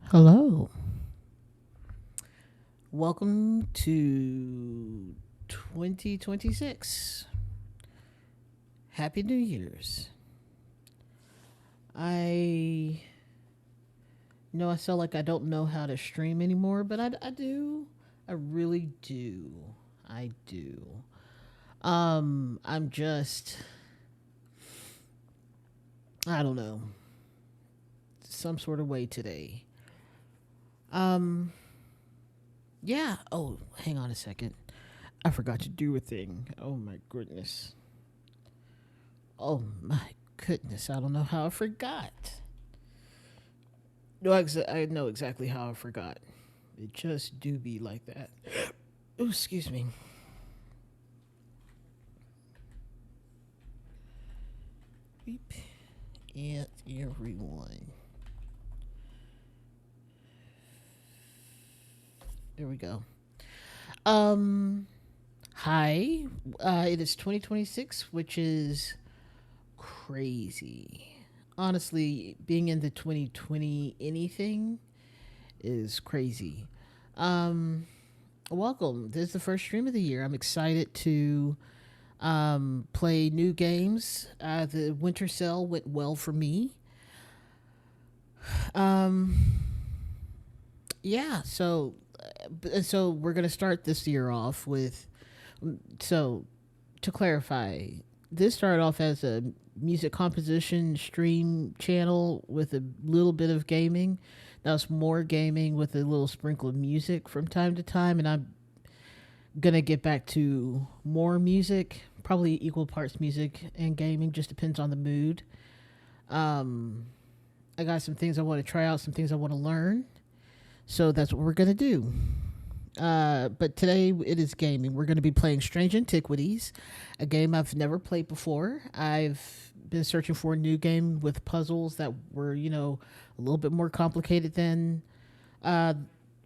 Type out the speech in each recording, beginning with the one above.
Hello. Welcome to 2026. Happy New Year's. I know I sound like I don't know how to stream anymore, but I do. I really do. I do. I'm just, I don't know, some sort of way today. Um, yeah. Oh, hang on a second. I forgot to do a thing. Oh my goodness. Oh my goodness. I don't know how I forgot. No, I know exactly how I forgot. It just do be like that. Oh, excuse me. Beep. And everyone. There we go. Um, Hi. It is 2026, which is crazy. Honestly, being in the 2020 anything is crazy. Um, Welcome. This is the first stream of the year. I'm excited to play new games. The winter sale went well for me. Um, yeah, so we're gonna start this year off with. So to clarify, this started off as a music composition stream channel with a little bit of gaming. Now it's more gaming with a little sprinkle of music from time to time, and I'm gonna get back to more music, probably equal parts music and gaming. Just depends on the mood. Um, I got some things I want to try out, some things I want to learn. So that's what we're gonna do. But today it is gaming. We're going to be playing Strange Antiquities, a game I've never played before. I've been searching for a new game with puzzles that were, a little bit more complicated than uh,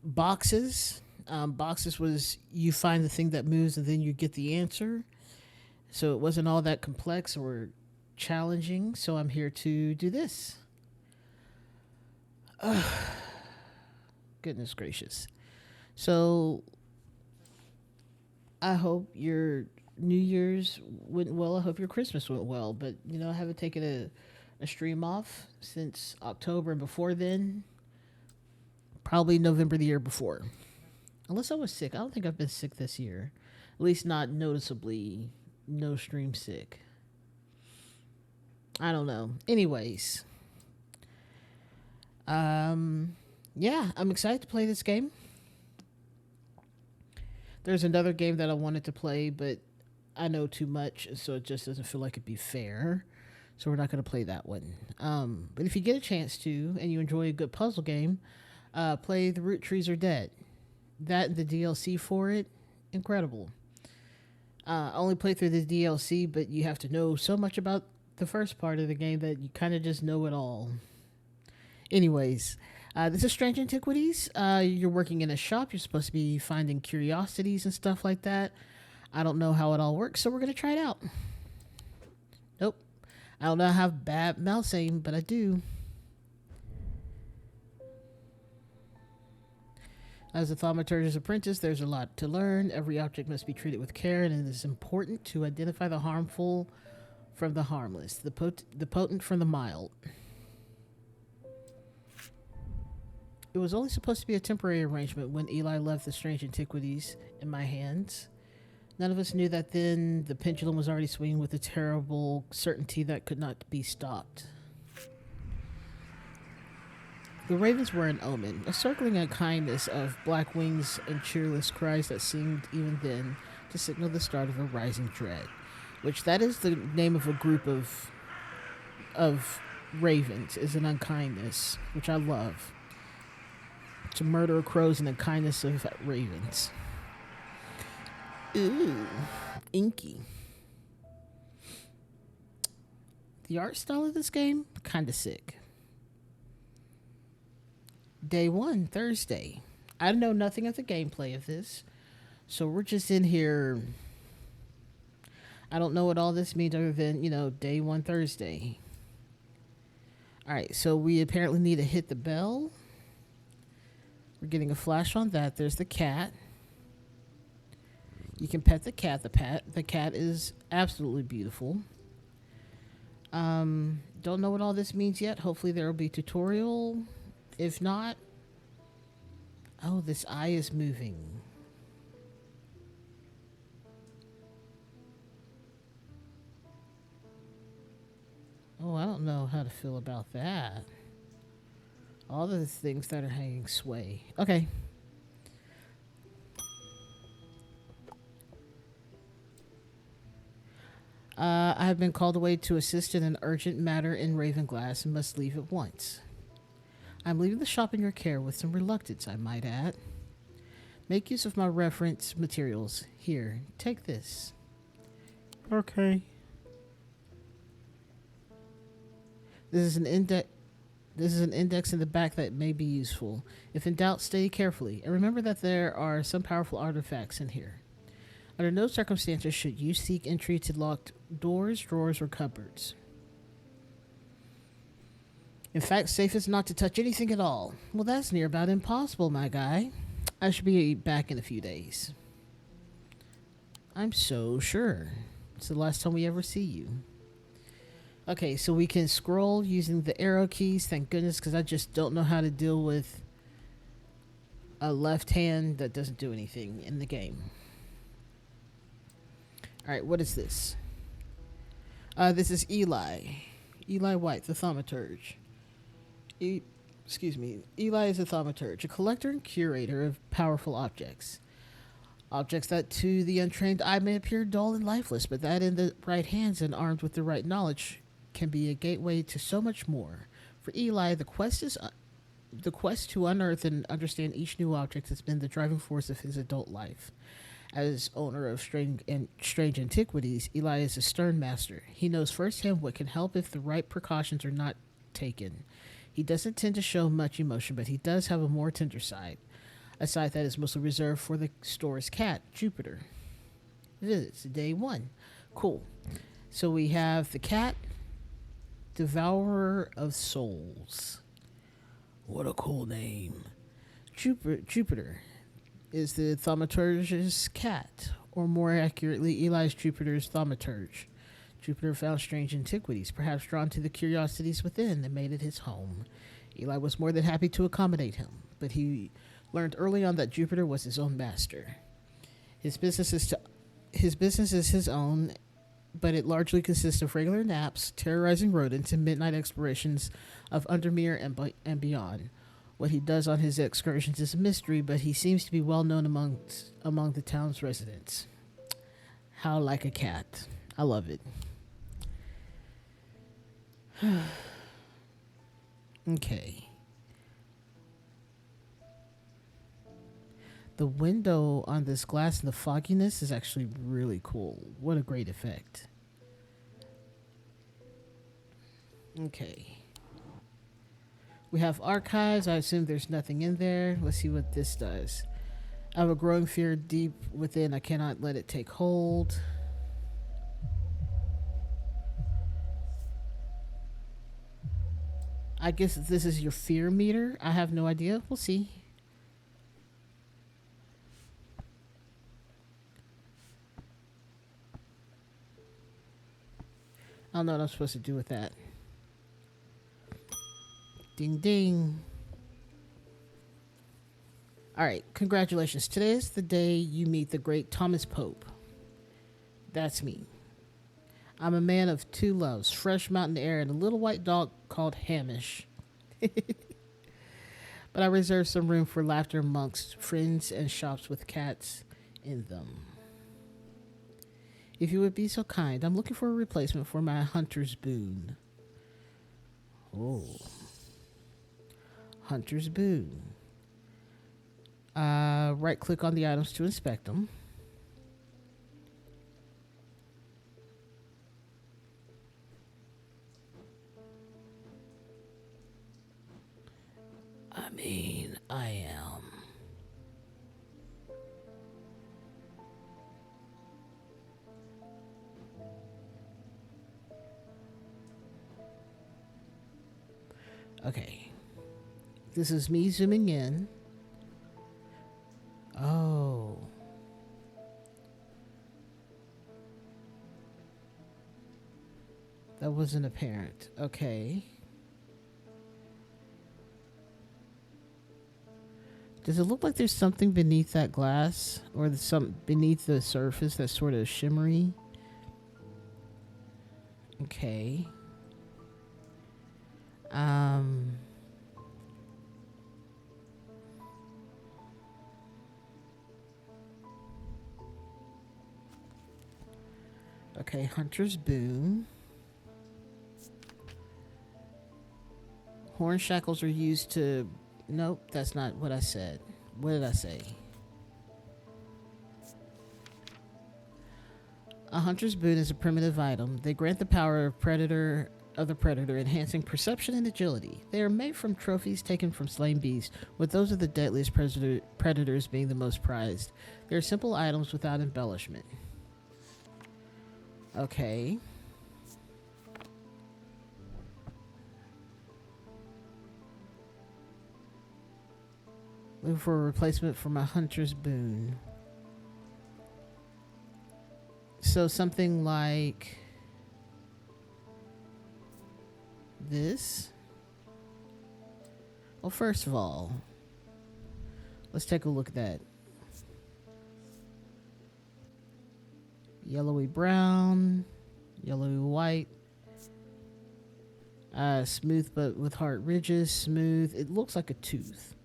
boxes. Boxes was you find the thing that moves and then you get the answer. So it wasn't all that complex or challenging. So I'm here to do this. Goodness gracious. So I hope your New Year's went well. I hope your Christmas went well. But, I haven't taken a stream off since October. And before then, probably November the year before. Unless I was sick. I don't think I've been sick this year. At least not noticeably no stream sick. I don't know. Anyways, yeah, I'm excited to play this game. There's another game that I wanted to play, but I know too much, so it just doesn't feel like it'd be fair. So we're not going to play that one. But if you get a chance to, and you enjoy a good puzzle game, play The Root Trees Are Dead. That and the DLC for it, incredible. I only played through the DLC, but you have to know so much about the first part of the game that you kind of just know it all. Anyways, this is Strange Antiquities. You're working in a shop. You're supposed to be finding curiosities and stuff like that. I don't know how it all works, so we're going to try it out. Nope. I don't know how bad mouse aim, but I do. As a thaumaturge's apprentice, there's a lot to learn. Every object must be treated with care, and it is important to identify the harmful from the harmless, the potent from the mild. It was only supposed to be a temporary arrangement when Eli left the strange antiquities in my hands. None of us knew that then the pendulum was already swinging with a terrible certainty that could not be stopped. The ravens were an omen, a circling unkindness of black wings and cheerless cries that seemed even then to signal the start of a rising dread. Which that is the name of a group of ravens, is an unkindness, which I love. To murder crows and the kindness of ravens. Ooh, inky. The art style of this game, kinda sick. Day one, Thursday. I know nothing of the gameplay of this, so we're just in here. I don't know what all this means other than, day one, Thursday. Alright, so we apparently need to hit the bell. We're getting a flash on that. There's the cat. You can pet the cat. The cat is absolutely beautiful. Don't know what all this means yet. Hopefully there will be a tutorial. If not, oh, this eye is moving. Oh, I don't know how to feel about that. All the things that are hanging sway. Okay. I have been called away to assist in an urgent matter in Ravenglass and must leave at once. I'm leaving the shop in your care with some reluctance, I might add. Make use of my reference materials. Here, take this. Okay. This is an index. This is an index in the back that may be useful. If in doubt, study carefully, and remember that there are some powerful artifacts in here. Under no circumstances should you seek entry to locked doors, drawers, or cupboards. In fact, safe is not to touch anything at all. Well, that's near about impossible, my guy. I should be back in a few days. I'm so sure. It's the last time we ever see you. Okay, so we can scroll using the arrow keys. Thank goodness, because I just don't know how to deal with a left hand that doesn't do anything in the game. Alright, what is this? This is Eli. Eli White, the thaumaturge. Excuse me. Eli is a thaumaturge, a collector and curator of powerful objects. Objects that to the untrained eye may appear dull and lifeless, but that in the right hands and armed with the right knowledge can be a gateway to so much more. For Eli, the quest to unearth and understand each new object has been the driving force of his adult life. As owner of strange Antiquities, Eli is a stern master. He knows firsthand what can help if the right precautions are not taken. He doesn't tend to show much emotion, but he does have a more tender side. A side that is mostly reserved for the store's cat, Jupiter. Visits day 1. Cool. So we have the cat, Devourer of Souls. What a cool name. Jupiter is the thaumaturge's cat, or more accurately, Eli's Jupiter's thaumaturge. Jupiter found strange antiquities, perhaps drawn to the curiosities within, and made it his home. Eli was more than happy to accommodate him, but he learned early on that Jupiter was his own master. His business is his own, but it largely consists of regular naps, terrorizing rodents, and midnight explorations of Undermere and beyond. What he does on his excursions is a mystery, but he seems to be well known among the town's residents. How like a cat. I love it. Okay. The window on this glass and the fogginess is actually really cool. What a great effect. Okay. We have archives. I assume there's nothing in there. Let's see what this does. I have a growing fear deep within. I cannot let it take hold. I guess this is your fear meter. I have no idea. We'll see. I don't know what I'm supposed to do with that. Ding ding. Alright, congratulations. Today is the day you meet the great Thomas Pope. That's me. I'm a man of two loves, fresh mountain air and a little white dog called Hamish. But I reserve some room for laughter amongst friends and shops with cats in them. If you would be so kind, I'm looking for a replacement for my hunter's boon. Oh. Hunter's boon. Right click on the items to inspect them. I am. Okay. This is me zooming in. That wasn't apparent. Okay. Does it look like there's something beneath that glass, or some beneath the surface that's sort of shimmery? Okay. Um. Okay, Hunter's Boon. Horn shackles are used to... Nope, that's not what I said. What did I say? A hunter's boon is a primitive item. They grant the power of the predator, enhancing perception and agility. They are made from trophies taken from slain beasts, with those of the deadliest predators being the most prized. They are simple items without embellishment. Okay. Looking for a replacement for my hunter's boon. So something like this. Well, first of all, let's take a look at that. Yellowy brown, yellowy white. Smooth but with hard ridges. Smooth. It looks like a tooth.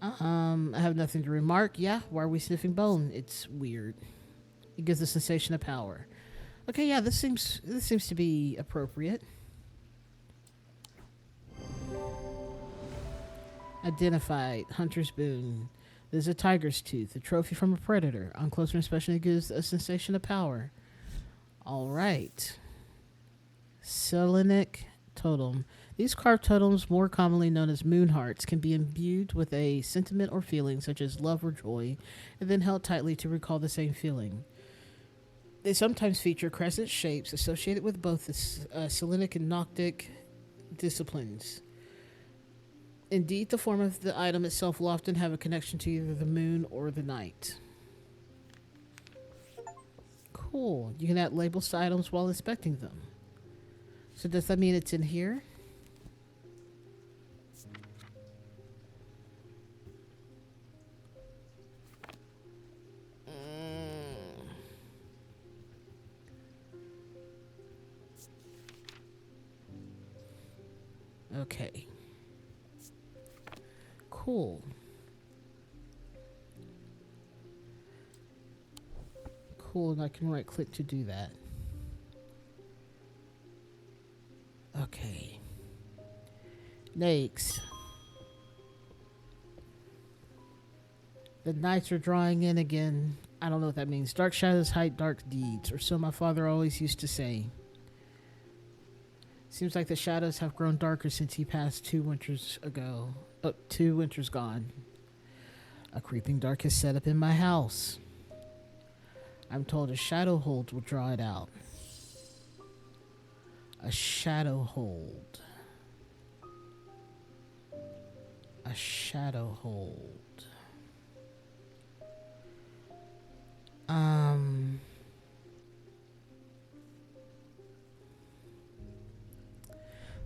I have nothing to remark. Yeah, why are we sniffing bone? It's weird. It gives a sensation of power. Okay, yeah, this seems to be appropriate. Identified. Hunter's boon. There's a tiger's tooth, a trophy from a predator. On closer inspection, it gives a sensation of power. All right. Selenic totem. These carved totems, more commonly known as moon hearts, can be imbued with a sentiment or feeling such as love or joy, and then held tightly to recall the same feeling. They sometimes feature crescent shapes associated with both the Selenic and Noctic disciplines. Indeed, the form of the item itself will often have a connection to either the moon or the night. Cool. You can add labels to items while inspecting them. So does that mean it's in here? Okay. Cool. Cool, and I can right click to do that. Okay. Next. The nights are drawing in again. I don't know what that means. Dark shadows hide dark deeds, or so my father always used to say. Seems like the shadows have grown darker since he passed 2 winters ago. 2 winters gone. A creeping dark has set up in my house. I'm told a shadow hold will draw it out. A shadow hold. A shadow hold.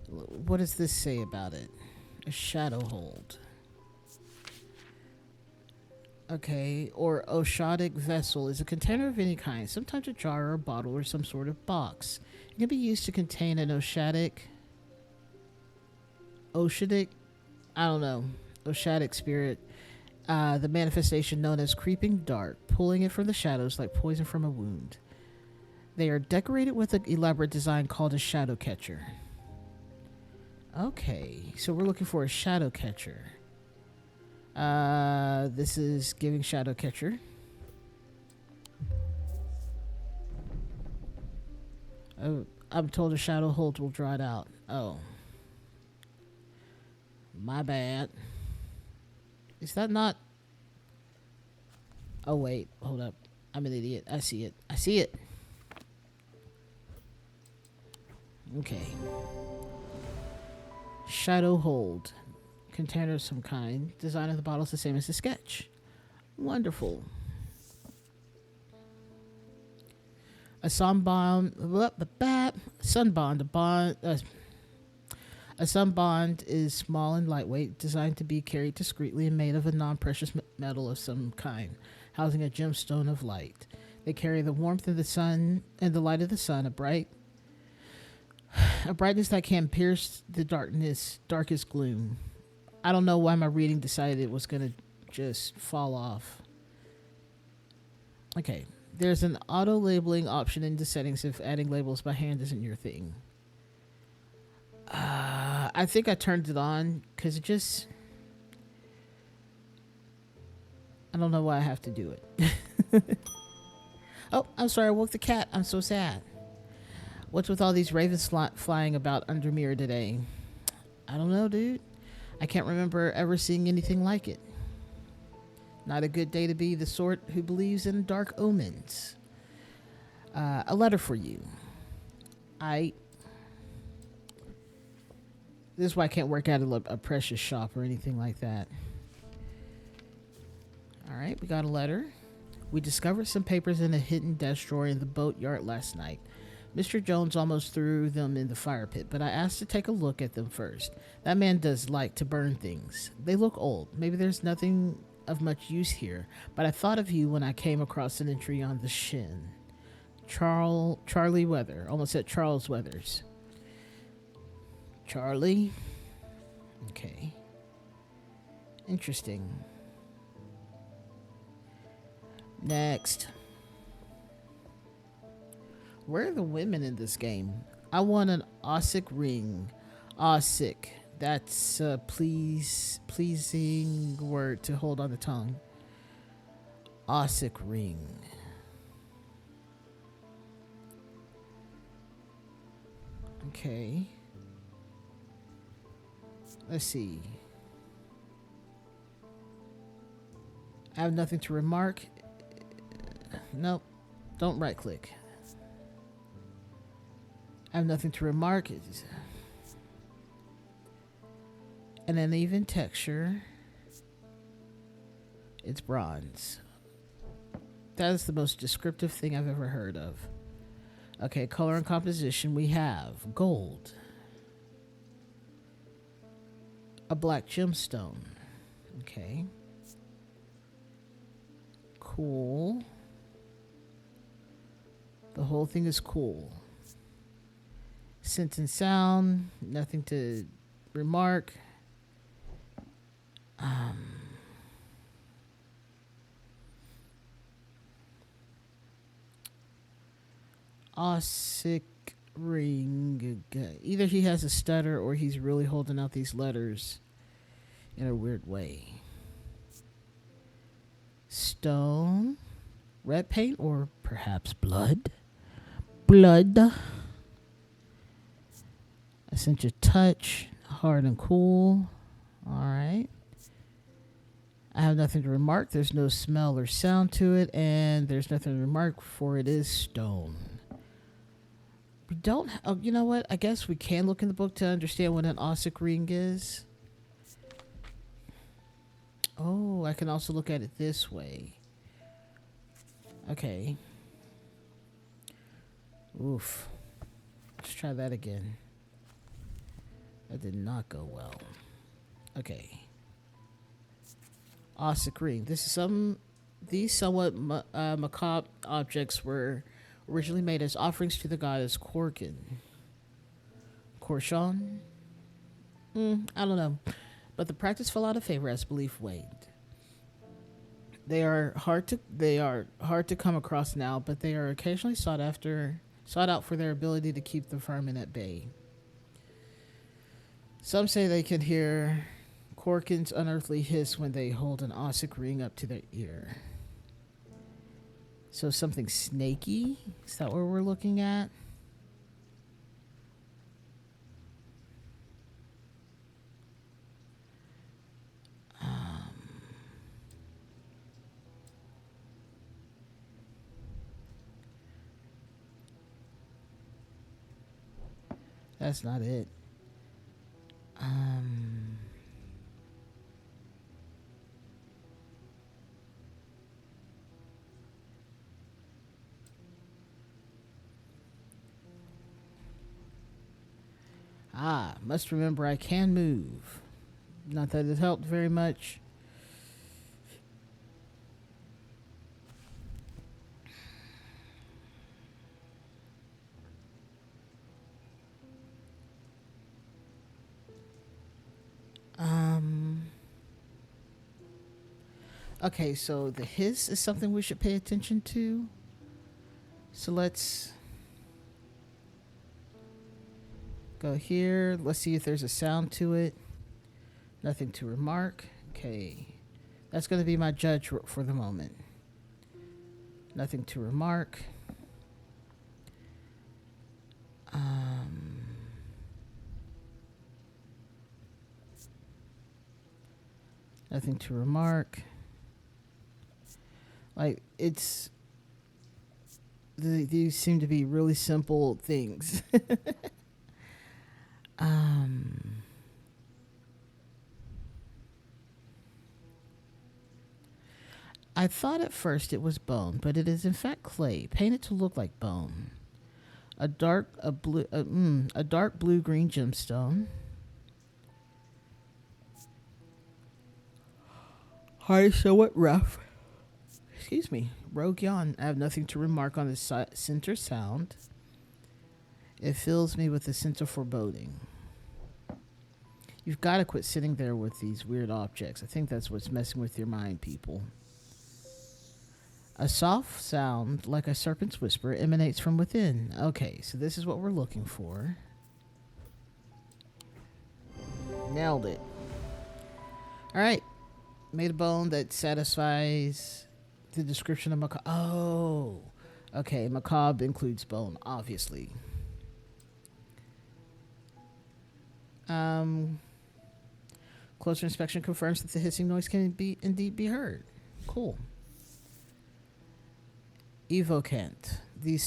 What does this say about it? A shadow hold. Okay, or oshotic vessel is a container of any kind, sometimes a jar or a bottle or some sort of box. It can be used to contain an oshatic, I don't know, oshatic spirit, the manifestation known as creeping dark, pulling it from the shadows like poison from a wound. They are decorated with an elaborate design called a shadow catcher. Okay, so we're looking for a shadow catcher. This is giving shadow catcher. Oh, I'm told a shadow hold will draw it out. Oh. My bad. Is that not... Oh, wait. Hold up. I'm an idiot. I see it. I see it. Okay. Shadow hold. Container of some kind. Design of the bottle is the same as the sketch. Wonderful. A sunbond, sunbond, a sunbond is small and lightweight, designed to be carried discreetly and made of a non-precious metal of some kind, housing a gemstone of light. They carry the warmth of the sun and the light of the sun, a brightness that can pierce the darkest gloom. I don't know why my reading decided it was gonna just fall off. Okay, there's an auto labeling option in the settings if adding labels by hand isn't your thing. I think I turned it on because it just. I don't know why I have to do it. Oh, I'm sorry, I woke the cat. I'm so sad. What's with all these ravens flying about under mirror today? I don't know, dude. I can't remember ever seeing anything like it. Not a good day to be the sort who believes in dark omens. A letter for you. This is why I can't work out a precious shop or anything like that. Alright, we got a letter. We discovered some papers in a hidden desk drawer in the boat yard last night. Mr. Jones almost threw them in the fire pit, but I asked to take a look at them first. That man does like to burn things. They look old. Maybe there's nothing of much use here, but I thought of you when I came across an entry on the shin. Charlie Weather. Almost said Charles Weathers. Charlie? Okay. Interesting. Next. Where are the women in this game? I want an Ossic ring. Ossic. That's a pleasing word to hold on the tongue. Ossic ring. Okay. Let's see. I have nothing to remark. Nope. Don't right click. I have nothing to remark. It's an uneven texture. It's bronze. That is the most descriptive thing I've ever heard of. Okay, color and composition. We have gold. A black gemstone. Okay. Cool. The whole thing is cool. Scent and sound. Nothing to remark. Ossic ring. Either he has a stutter or he's really holding out these letters in a weird way. Stone. Red paint or perhaps blood. Blood. Essential touch. Hard and cool. Alright. I have nothing to remark. There's no smell or sound to it. And there's nothing to remark, for it is stone. We don't. You know what? I guess we can look in the book to understand what an Ossic ring is. Oh, I can also look at it this way. Okay. Oof. Let's try that again. That did not go well. Okay. Ossic ring. These somewhat macabre objects were originally made as offerings to the goddess Korkin. Korshon? I don't know. But the practice fell out of favor as belief waned. They are hard to come across now, but they are occasionally sought out for their ability to keep the vermin at bay. Some say they can hear Korkin's unearthly hiss when they hold an Ossic ring up to their ear. So something snaky? Is that what we're looking at? That's not it. Ah, must remember I can move. Not that it helped very much. Um. Okay, so the hiss is something we should pay attention to. So let's go here. Let's see if there's a sound to it. Nothing to remark. Okay. That's going to be my judge for the moment. Nothing to remark. Nothing to remark. Like, these seem to be really simple things. I thought at first it was bone, but it is in fact clay, painted to look like bone. A dark blue green gemstone. Hard, somewhat rough. Excuse me, rogue yawn. I have nothing to remark on the center sound. It fills me with a sense of foreboding. You've got to quit sitting there with these weird objects. I think that's what's messing with your mind, people. A soft sound, like a serpent's whisper, emanates from within. Okay, so this is what we're looking for. Nailed it. Alright. Made a bone that satisfies the description of macabre. Oh. Okay, macabre includes bone, obviously. Closer inspection confirms that the hissing noise can indeed be heard. Cool. Evocant. These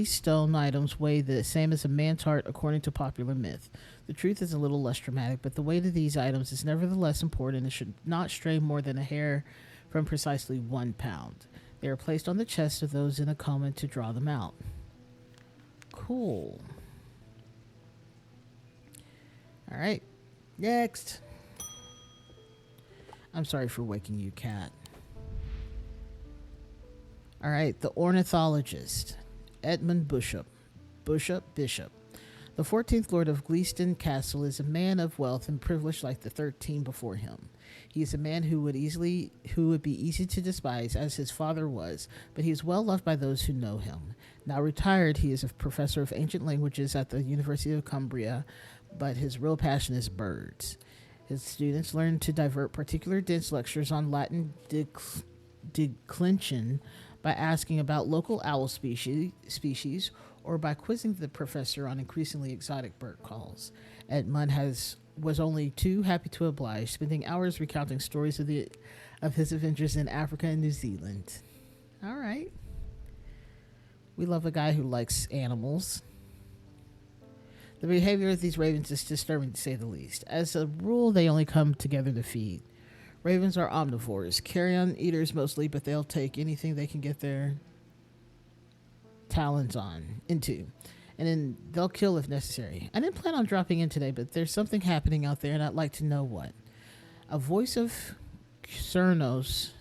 stone items weigh the same as a man's heart according to popular myth. The truth is a little less dramatic, but the weight of these items is nevertheless important and should not stray more than a hair from precisely 1 pound. They are placed on the chest of those in a coma to draw them out. Cool. Alright. Next. I'm sorry for waking you, cat. All right, the ornithologist, Edmund Bishop. The 14th Lord of Gleeston Castle is a man of wealth and privilege like the 13 before him. He is a man who would be easy to despise, as his father was, but he is well loved by those who know him. Now retired, he is a professor of ancient languages at the University of Cumbria, but his real passion is birds. His students learn to divert particular dense lectures on Latin declension by asking about local owl species or by quizzing the professor on increasingly exotic bird calls. Edmund was only too happy to oblige, spending hours recounting stories of his adventures in Africa and New Zealand. All right. We love a guy who likes animals. The behavior of these ravens is disturbing, to say the least. As a rule, they only come together to feed. Ravens are omnivores, carrion eaters mostly, but they'll take anything they can get their talons into. And then they'll kill if necessary. I didn't plan on dropping in today, but there's something happening out there, and I'd like to know what. A voice of Cernunnos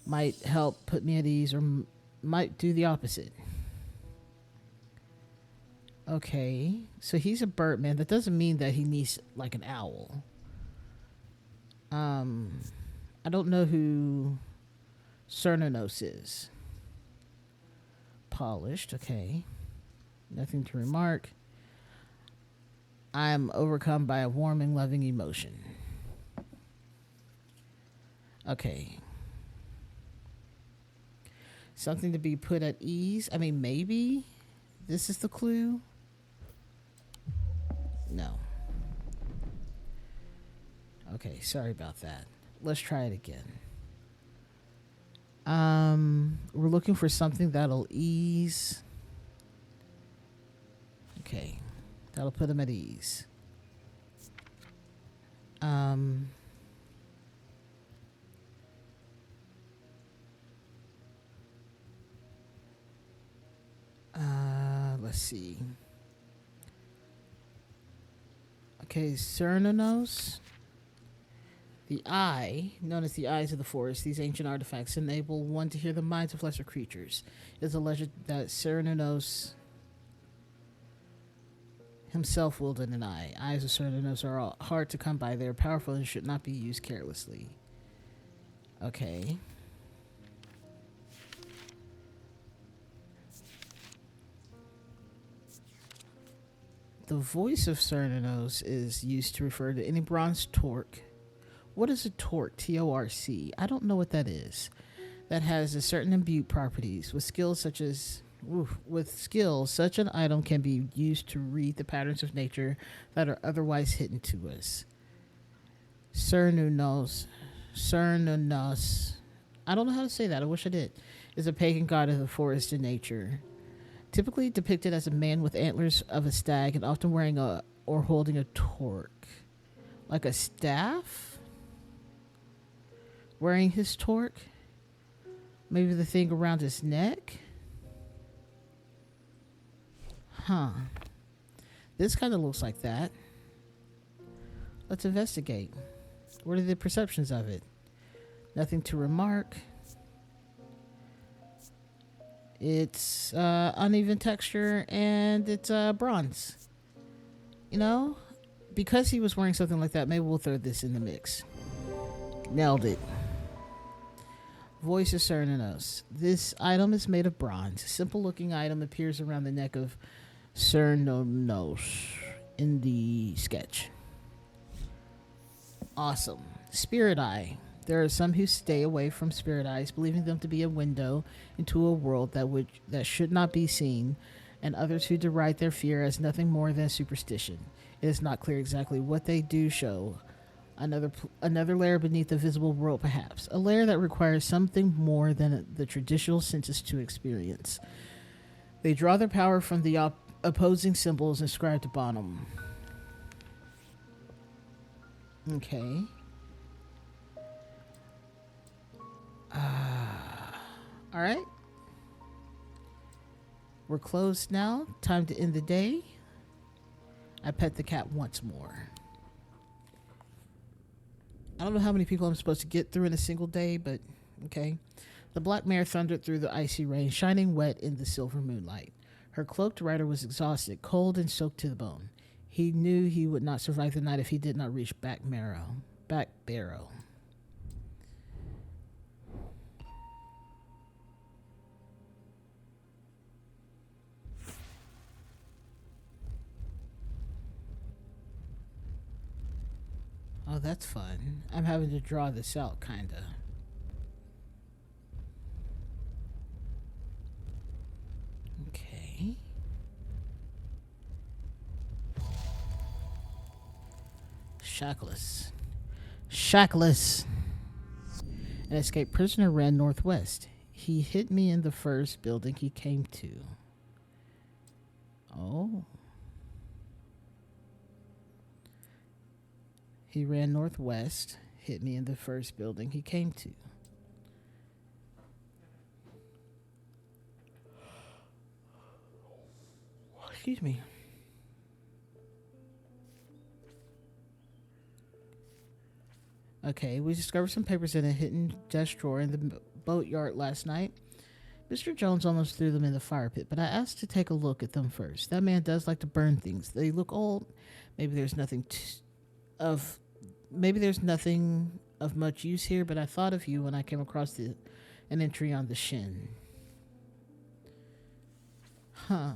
might help put me at ease, or might do the opposite. Okay, so he's a birdman. That doesn't mean that he needs like an owl. I don't know who Cernunnos is. Polished, okay. Nothing to remark. I am overcome by a warm and loving emotion. Okay. Something to be put at ease. I mean, maybe this is the clue. No. Okay, sorry about that. Let's try it again. We're looking for something that'll ease. Okay, that'll put him at ease. Let's see. Okay, Cernunnos. The eye, known as the eyes of the forest, these ancient artifacts enable one to hear the minds of lesser creatures. It is alleged that Cernunnos himself wielded an eye. Eyes of Cernunnos are hard to come by. They are powerful and should not be used carelessly. Okay. The voice of Cernunnos is used to refer to any bronze torque. What is a torque? Torc. I don't know what that is. That has a certain imbued properties. With skills, such an item can be used to read the patterns of nature that are otherwise hidden to us. Cernunnos. I don't know how to say that. I wish I did. Is a pagan god of the forest and nature. Typically depicted as a man with antlers of a stag and often wearing or holding a torque. Like a staff? Wearing his torque? Maybe the thing around his neck? Huh. This kind of looks like that. Let's investigate. What are the perceptions of it? Nothing to remark. It's uneven texture and it's bronze. You know, because he was wearing something like that, maybe we'll throw this in the mix. Nailed it. Voice of Cernunnos. This item is made of bronze. A simple looking item appears around the neck of Cernunnos in the sketch. Awesome. Spirit Eye. There are some who stay away from spirit eyes, believing them to be a window into a world that should not be seen, and others who deride their fear as nothing more than superstition. It is not clear exactly what they do show. Another layer beneath the visible world, perhaps. A layer that requires something more than the traditional senses to experience. They draw their power from the opposing symbols inscribed upon them. Okay. All right. We're closed now. Time to end the day. I pet the cat once more. I don't know how many people I'm supposed to get through in a single day, but okay. The black mare thundered through the icy rain, shining wet in the silver moonlight. Her cloaked rider was exhausted, cold and soaked to the bone. He knew he would not survive the night if he did not reach Back Barrow. Oh, that's fun. I'm having to draw this out, kinda. Okay. Shackless. An escaped prisoner ran northwest. He hit me in the first building he came to. Oh. He ran northwest, hit me in the first building he came to. Excuse me. Okay, we discovered some papers in a hidden desk drawer in the boatyard last night. Mr. Jones almost threw them in the fire pit, but I asked to take a look at them first. That man does like to burn things. They look old. Maybe there's nothing of much use here, but I thought of you when I came across an entry on the Shin. Huh.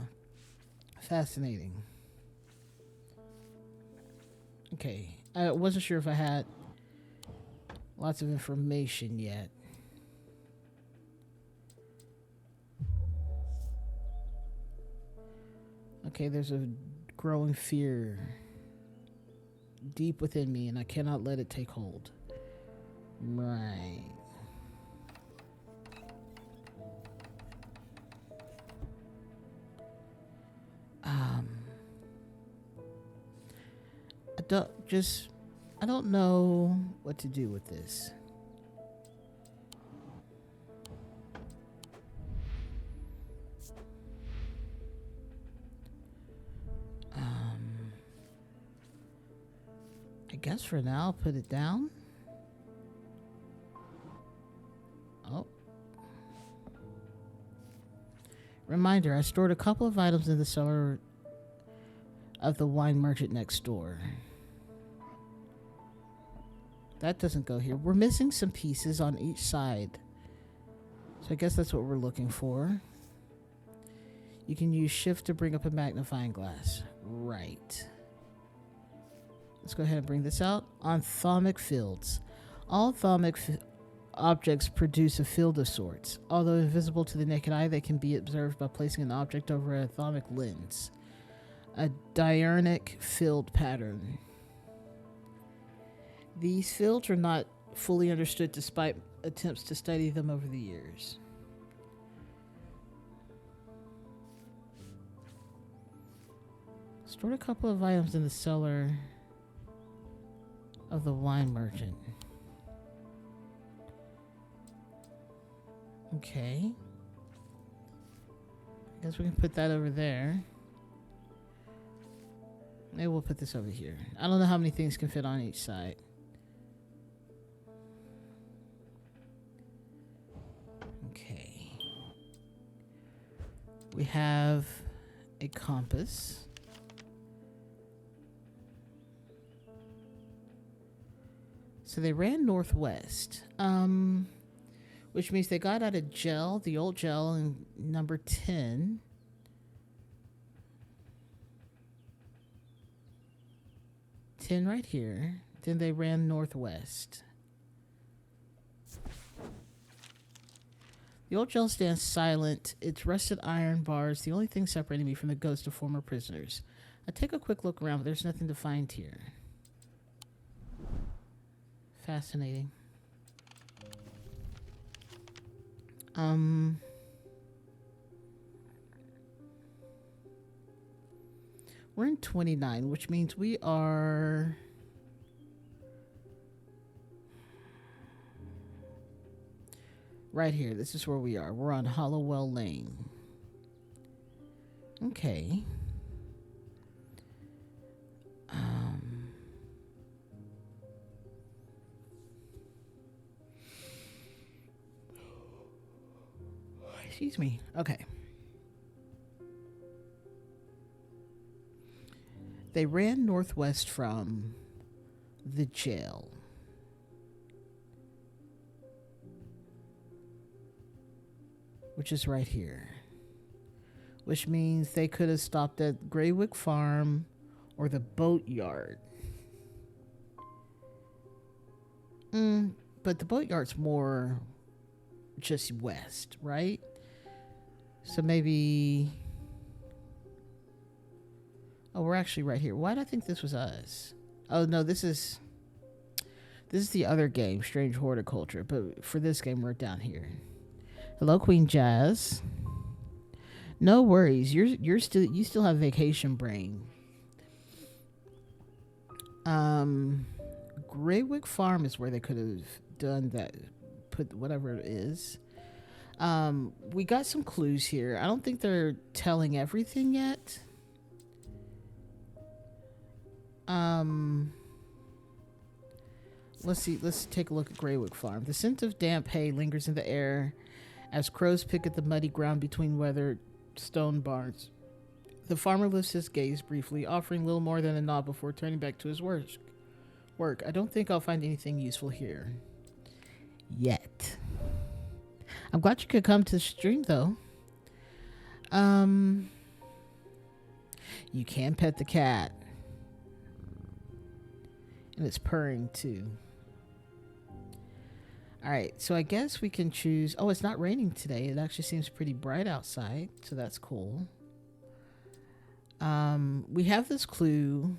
Fascinating. Okay. I wasn't sure if I had lots of information yet. Okay, there's a growing fear deep within me, and I cannot let it take hold. Right. I don't know what to do with this. I guess for now, I'll put it down. Oh. Reminder, I stored a couple of items in the cellar of the wine merchant next door. That doesn't go here. We're missing some pieces on each side. So I guess that's what we're looking for. You can use shift to bring up a magnifying glass. Right. Let's go ahead and bring this out. Onthomic fields. All onthomic objects produce a field of sorts. Although invisible to the naked eye, they can be observed by placing an object over a onthomic lens. A diurnal field pattern. These fields are not fully understood despite attempts to study them over the years. Stored a couple of items in the cellar of the wine merchant. Okay. I guess we can put that over there. Maybe we'll put this over here. I don't know how many things can fit on each side. Okay. We have a compass. So they ran northwest, which means they got out of gel, the old gel in number 10. Right here. Then they ran northwest. The old gel stands silent. Its rusted iron bars, the only thing separating me from the ghosts of former prisoners. I take a quick look around, but there's nothing to find here. Fascinating. We're in 29, which means we are right here. This is where we are. We're on Hollowell Lane. Okay. Excuse me. Okay. They ran northwest from the jail. Which is right here. Which means they could have stopped at Greywick Farm or the boatyard. But the boatyard's more just west, right? So maybe... Oh, we're actually right here. Why did I think this was us? Oh, no, this is the other game, Strange Horticulture. But for this game, we're down here. Hello, Queen Jazz. No worries. You still have vacation brain. Greywick Farm is where they could have done that. Put whatever it is. We got some clues here. I don't think they're telling everything yet. Let's see. Let's take a look at Greywick Farm. The scent of damp hay lingers in the air as crows pick at the muddy ground between weathered stone barns. The farmer lifts his gaze briefly, offering little more than a nod before turning back to his work. I don't think I'll find anything useful here. Yet. I'm glad you could come to the stream, though. You can pet the cat. And it's purring, too. Alright, so I guess we can choose... Oh, it's not raining today. It actually seems pretty bright outside, so that's cool. We have this clue.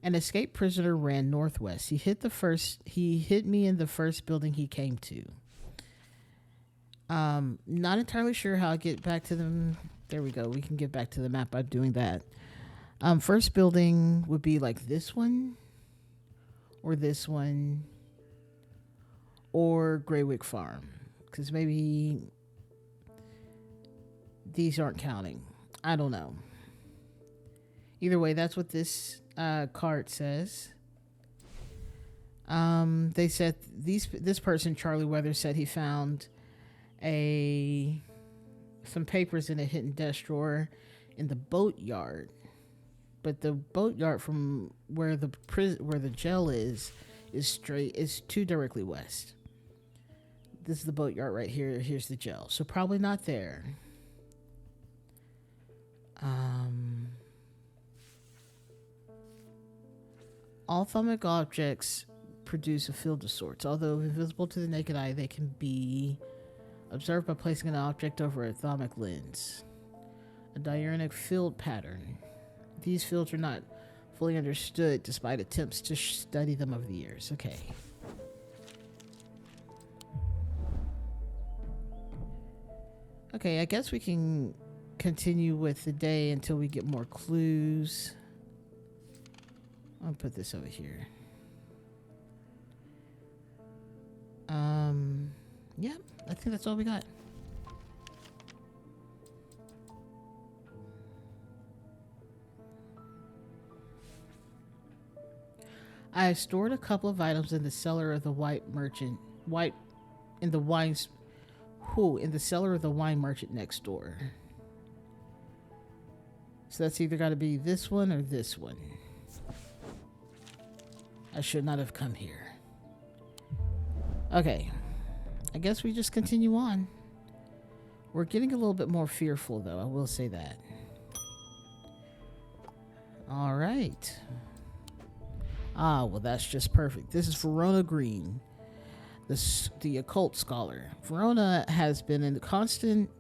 An escaped prisoner ran northwest. He hit me in the first building he came to. Not entirely sure how I get back to them. There we go. We can get back to the map by doing that. First building would be like this one, or this one, or Greywick Farm, because maybe these aren't counting. I don't know. Either way, that's what this card says. They said this person, Charlie Weather, said he found a some papers in a hidden desk drawer in the boat yard, but the boat yard from where the jail is too directly west. This is the boat yard right here. Here's the jail, so probably not there. All thermic objects produce a field of sorts. Although invisible to the naked eye, they can be observed by placing an object over a thermic lens. A diurnal field pattern. These fields are not fully understood despite attempts to study them over the years. Okay. Okay, I guess we can continue with the day until we get more clues. I'll put this over here. Yeah, I think that's all we got. I stored a couple of items in the cellar of the in the cellar of the wine merchant next door. So that's either got to be this one or this one. I should not have come here. Okay. I guess we just continue on. We're getting a little bit more fearful, though. I will say that. All right. Ah, well, that's just perfect. This is Verona Green, the occult scholar. Verona has been in the constant...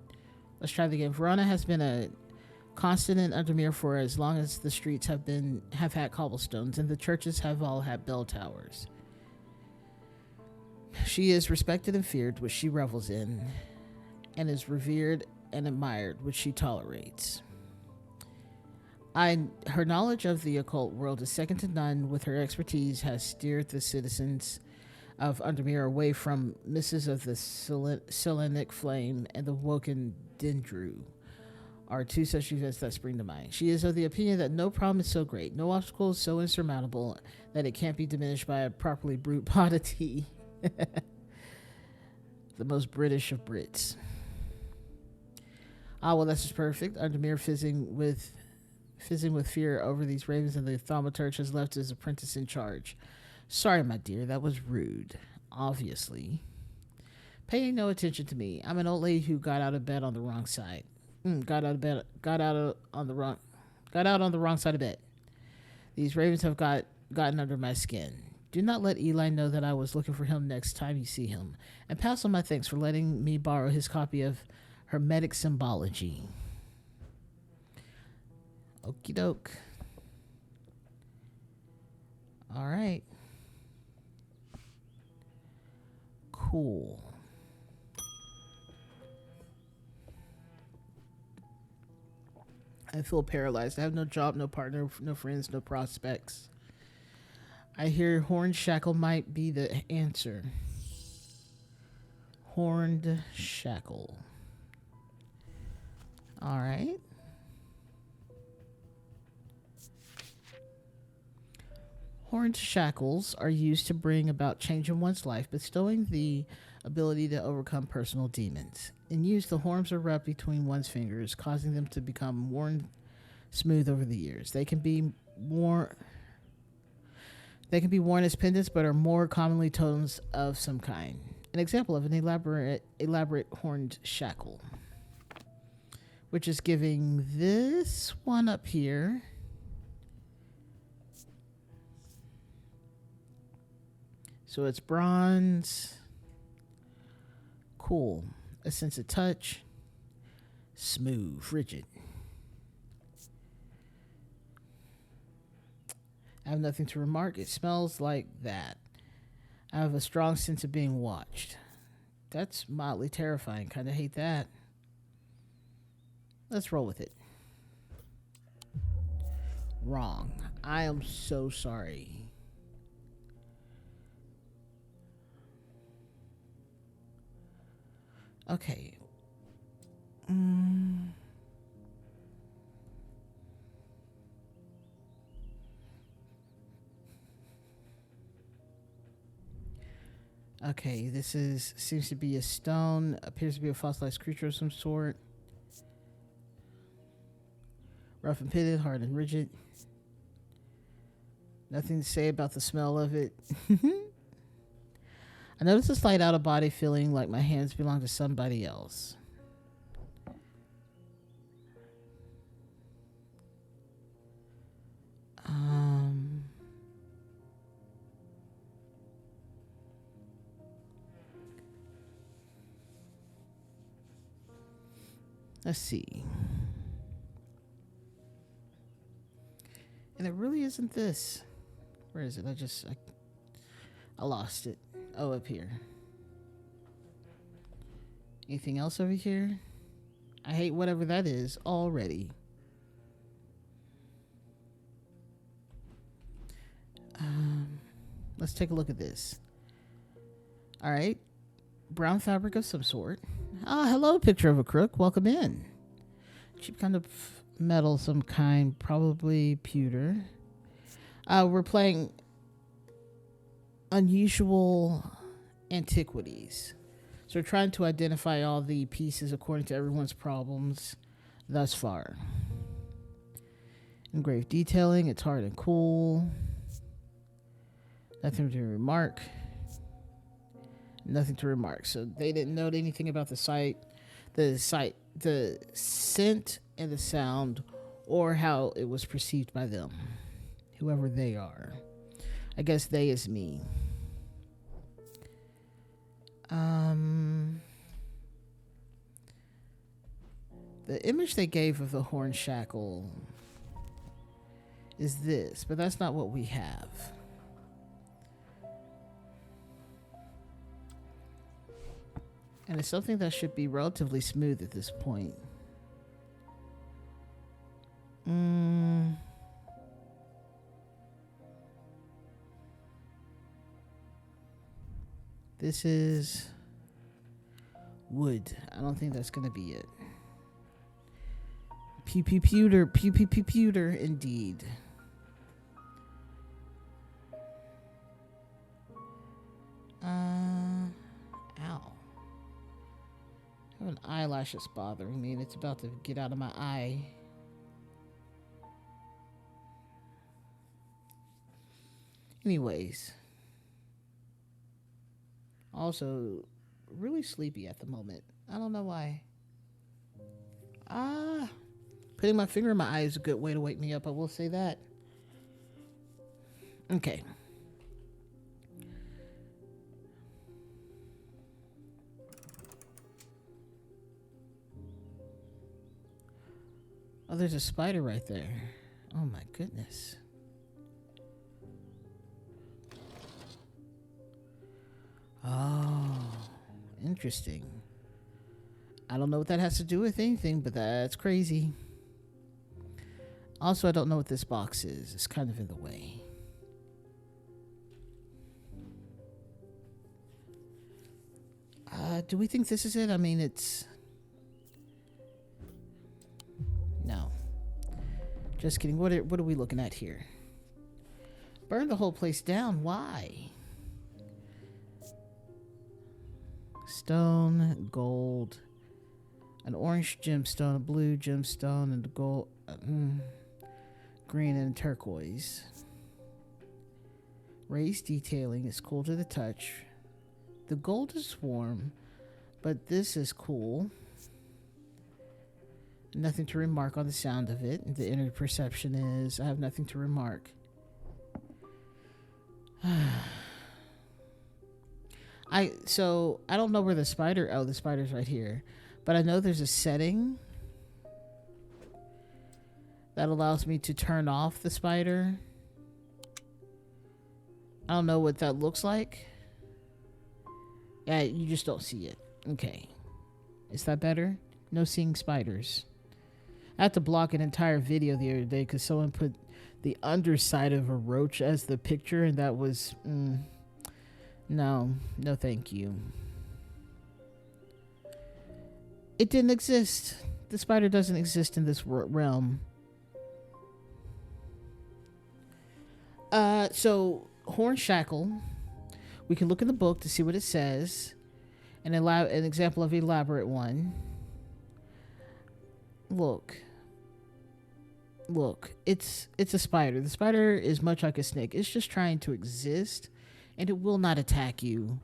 Let's try that again. Verona has been a constant in Undermere for as long as the streets have had cobblestones and the churches have all had bell towers. She is respected and feared, which she revels in, and is revered and admired, which she tolerates. Her knowledge of the occult world is second to none. With her expertise, has steered the citizens of Undermere away from misses of the Selenic flame and the Woken Dendru, are two such events that spring to mind. She is of the opinion that no problem is so great, no obstacle is so insurmountable that it can't be diminished by a properly brewed pot of tea. The most British of Brits. Ah, well, that's just perfect. Undermere fizzing with fear over these ravens, and the thaumaturge has left his apprentice in charge. Sorry, my dear, that was rude. Obviously. Paying no attention to me. I'm an old lady who got out of bed on the wrong side. Got out on the wrong side of bed. These ravens have gotten under my skin. Do not let Eli know that I was looking for him next time you see him, and pass on my thanks for letting me borrow his copy of Hermetic Symbology. Okie doke. All right. Cool. I feel paralyzed. I have no job, no partner, no friends, no prospects. I hear horned shackle might be the answer. Horned shackle. All right. Horned shackles are used to bring about change in one's life, bestowing the ability to overcome personal demons. In use, the horns are rubbed between one's fingers, causing them to become worn smooth over the years. They can be worn as pendants, but are more commonly totems of some kind. An example of an elaborate horned shackle, which is giving this one up here. So it's bronze. Cool. A sense of touch. Smooth, rigid. I have nothing to remark. It smells like that. I have a strong sense of being watched. That's mildly terrifying. Kind of hate that. Let's roll with it. Wrong. I am so sorry. Okay. Okay, seems to be a stone. Appears to be a fossilized creature of some sort. Rough and pitted, hard and rigid. Nothing to say about the smell of it. I notice a slight out of body feeling like my hands belong to somebody else. Let's see. And it really isn't this. Where is it? I lost it. Oh, up here. Anything else over here? I hate whatever that is already. Let's take a look at this. All right. Brown fabric of some sort. Ah, hello, picture of a crook. Welcome in. Cheap kind of metal, some kind, probably pewter. We're playing unusual antiquities. So we're trying to identify all the pieces according to everyone's problems thus far. Engraved detailing, it's hard and cool. Nothing to remark. Nothing to remark. So they didn't note anything about the scent and the sound, or how it was perceived by them, whoever they are. I guess they is me. The image they gave of the horn shackle is this, but that's not what we have. And it's something that should be relatively smooth at this point. This is wood. I don't think that's going to be it. Pewter, indeed. Ow. I have an eyelash that's bothering me, and it's about to get out of my eye. Anyways. Also, really sleepy at the moment. I don't know why. Putting my finger in my eye is a good way to wake me up, I will say that. Okay. Oh, there's a spider right there. Oh my goodness. Oh, interesting. I don't know what that has to do with anything, but that's crazy. Also, I don't know what this box is. It's kind of in the way. Do we think this is it? I mean, it's... No. Just kidding. What are we looking at here? Burn the whole place down. Why? Stone, gold, an orange gemstone, a blue gemstone, and a gold, green and turquoise. Raised detailing is cool to the touch. The gold is warm, but this is cool. Nothing to remark on the sound of it. The inner perception is I have nothing to remark. I don't know where the spider... Oh, the spider's right here. But I know there's a setting that allows me to turn off the spider. I don't know what that looks like. Yeah, you just don't see it. Okay. Is that better? No seeing spiders. I had to block an entire video the other day because someone put the underside of a roach as the picture, and that was... No, thank you. It didn't exist. The spider doesn't exist in this realm. So, horn shackle We can look in the book to see what it says. An example of elaborate one. Look. It's a spider. The spider is much like a snake. It's just trying to exist, and it will not attack you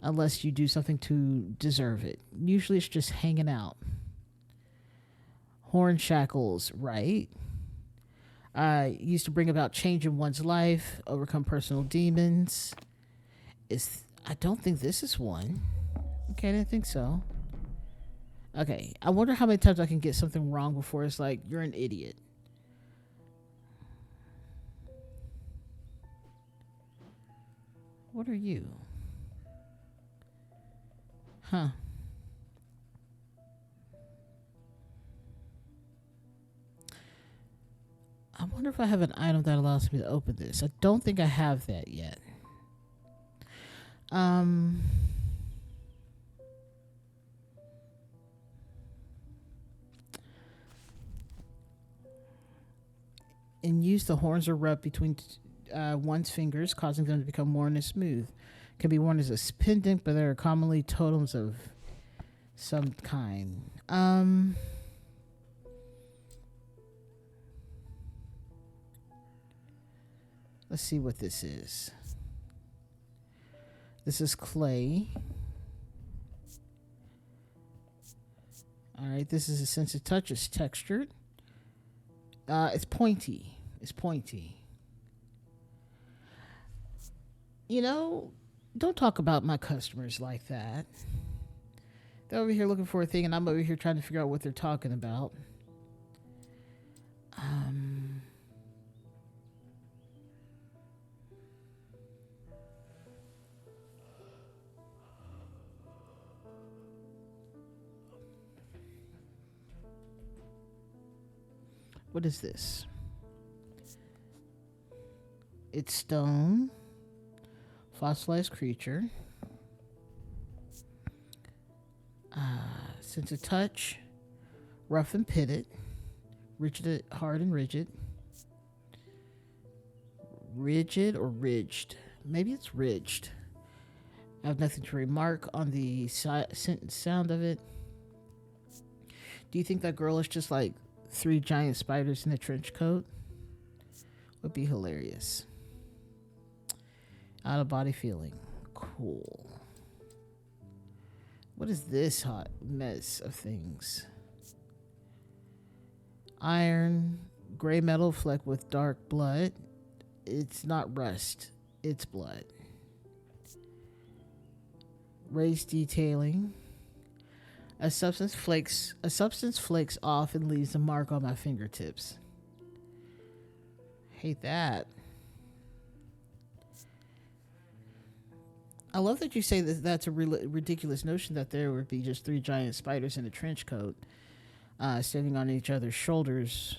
unless you do something to deserve it. Usually it's just hanging out. Horn shackles, right? Used to bring about change in one's life, overcome personal demons. I don't think this is one. Okay, I didn't think so. Okay, I wonder how many times I can get something wrong before it's like, you're an idiot. What are you? Huh. I wonder if I have an item that allows me to open this. I don't think I have that yet. And use the horns are rubbed between one's fingers, causing them to become worn and smooth. Can be worn as a pendant, but they are commonly totems of some kind. Let's see what this is. This is clay. All right, this is a sense of touch. It's textured. It's pointy. You know, don't talk about my customers like that. They're over here looking for a thing, and I'm over here trying to figure out what they're talking about. What is this? It's stone. Fossilized creature. Sense of touch. Rough and pitted. Rigid, hard and rigid. Rigid or ridged? Maybe it's ridged. I have nothing to remark on the sound of it. Do you think that girl is just like 3 giant spiders in a trench coat? Would be hilarious. Out of body feeling. Cool. What is this hot mess of things? Iron, gray metal flecked with dark blood. It's not rust, it's blood. Race detailing. A substance flakes off and leaves a mark on my fingertips. Hate that. I love that you say that that's a ridiculous notion that there would be just 3 giant spiders in a trench coat standing on each other's shoulders.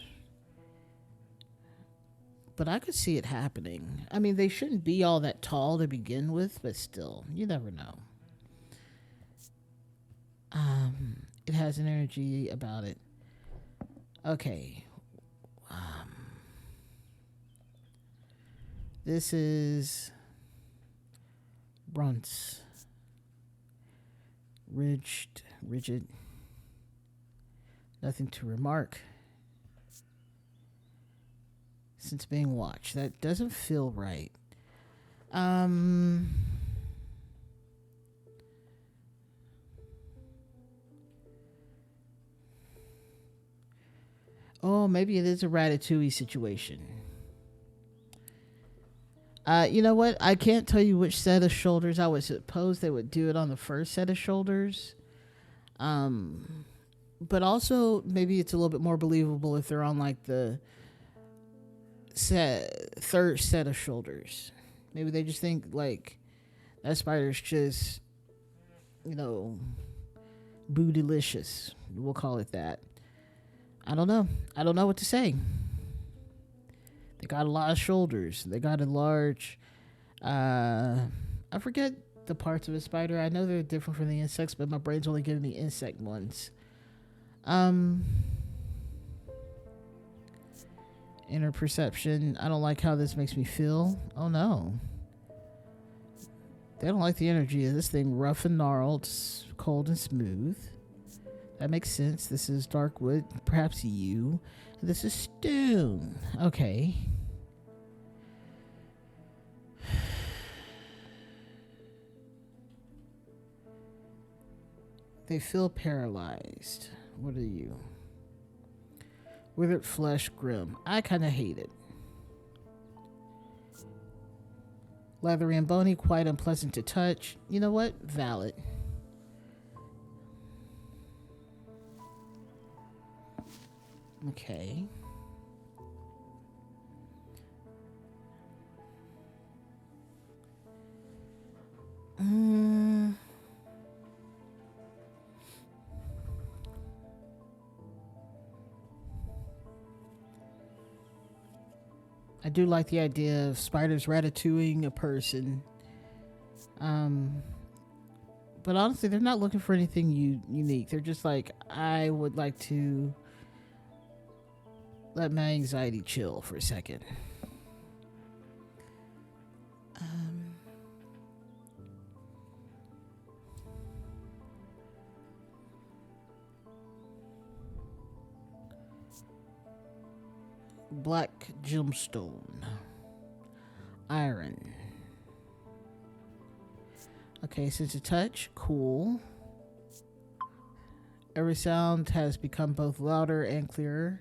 But I could see it happening. I mean, they shouldn't be all that tall to begin with, but still, you never know. It has an energy about it. Okay. This is bronze. Rigid. Nothing to remark. Since being watched. That doesn't feel right. Oh, maybe it is a Ratatouille situation. You know what? I can't tell you which set of shoulders. I would suppose they would do it on the first set of shoulders. But also, maybe it's a little bit more believable if they're on like the third set of shoulders. Maybe they just think like that spider's just, bootylicious. We'll call it that. I don't know what to say. They got a lot of shoulders. They got a large I forget the parts of a spider. I know they're different from the insects, but my brain's only giving me insect ones. Inner perception. I don't like how this makes me feel. Oh no. They don't like the energy of this thing. Rough and gnarled, cold and smooth. That makes sense. This is dark wood, perhaps you. This is stone. Okay. They feel paralyzed. What are you? Withered flesh, grim. I kind of hate it. Leathery and bony, quite unpleasant to touch. You know what? Valid. Okay. I do like the idea of spiders ratatouilleing a person. But honestly, they're not looking for anything unique. They're just like, I would like to let my anxiety chill for a second. Black gemstone. Iron. Okay, sense of touch. Cool. Every sound has become both louder and clearer.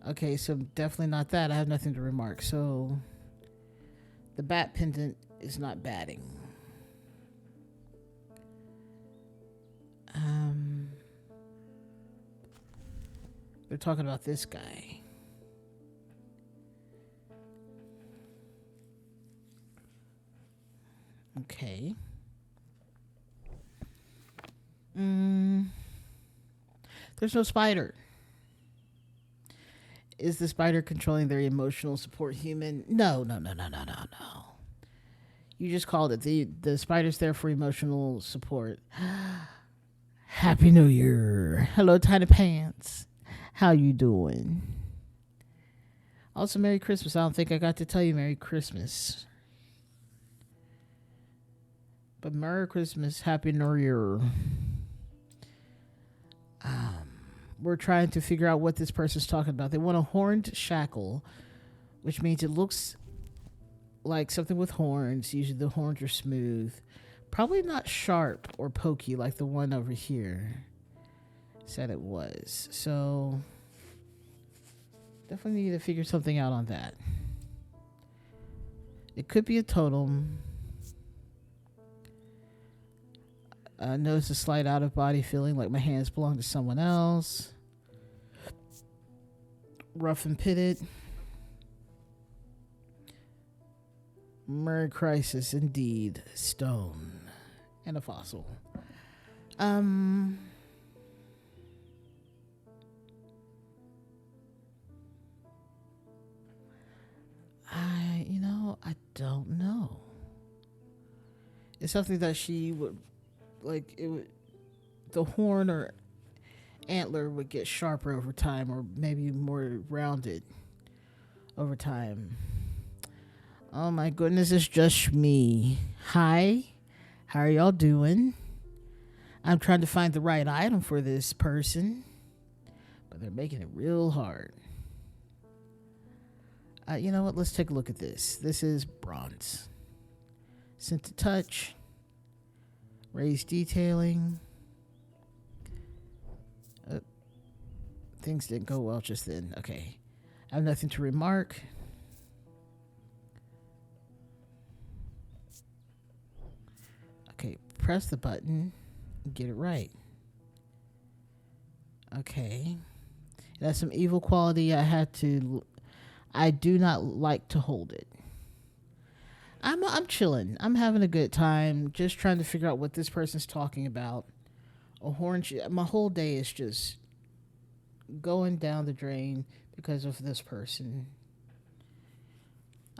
Okay, so definitely not that. I have nothing to remark. So the bat pendant is not batting. They're talking about this guy. Okay. There's no spider. Is the spider controlling their emotional support human? No. You just called it. The spider's there for emotional support. Happy New Year. Hello, Tiny Pants. How you doing? Also, Merry Christmas. I don't think I got to tell you Merry Christmas. But Merry Christmas, Happy New Year. We're trying to figure out what this person's talking about. They want a horned shackle, which means it looks like something with horns. Usually the horns are smooth. Probably not sharp or pokey like the one over here said it was. So definitely need to figure something out on that. It could be a totem. Notice a slight out of body feeling like my hands belong to someone else. Rough and pitted. Merry crisis indeed. Stone. And a fossil. I don't know. It's something that she would like. It would, the horn or antler would get sharper over time, or maybe more rounded over time. Oh my goodness, it's just me. Hi, how are y'all doing? I'm trying to find the right item for this person, but they're making it real hard. You know what? Let's take a look at this. This is bronze. Scent to touch. Raised detailing. Things didn't go well just then. Okay. I have nothing to remark. Okay. Press the button. Get it right. Okay. It has some evil quality. I do not like to hold it. I'm chilling. I'm having a good time. Just trying to figure out what this person's talking about. A horn. My whole day is just going down the drain because of this person.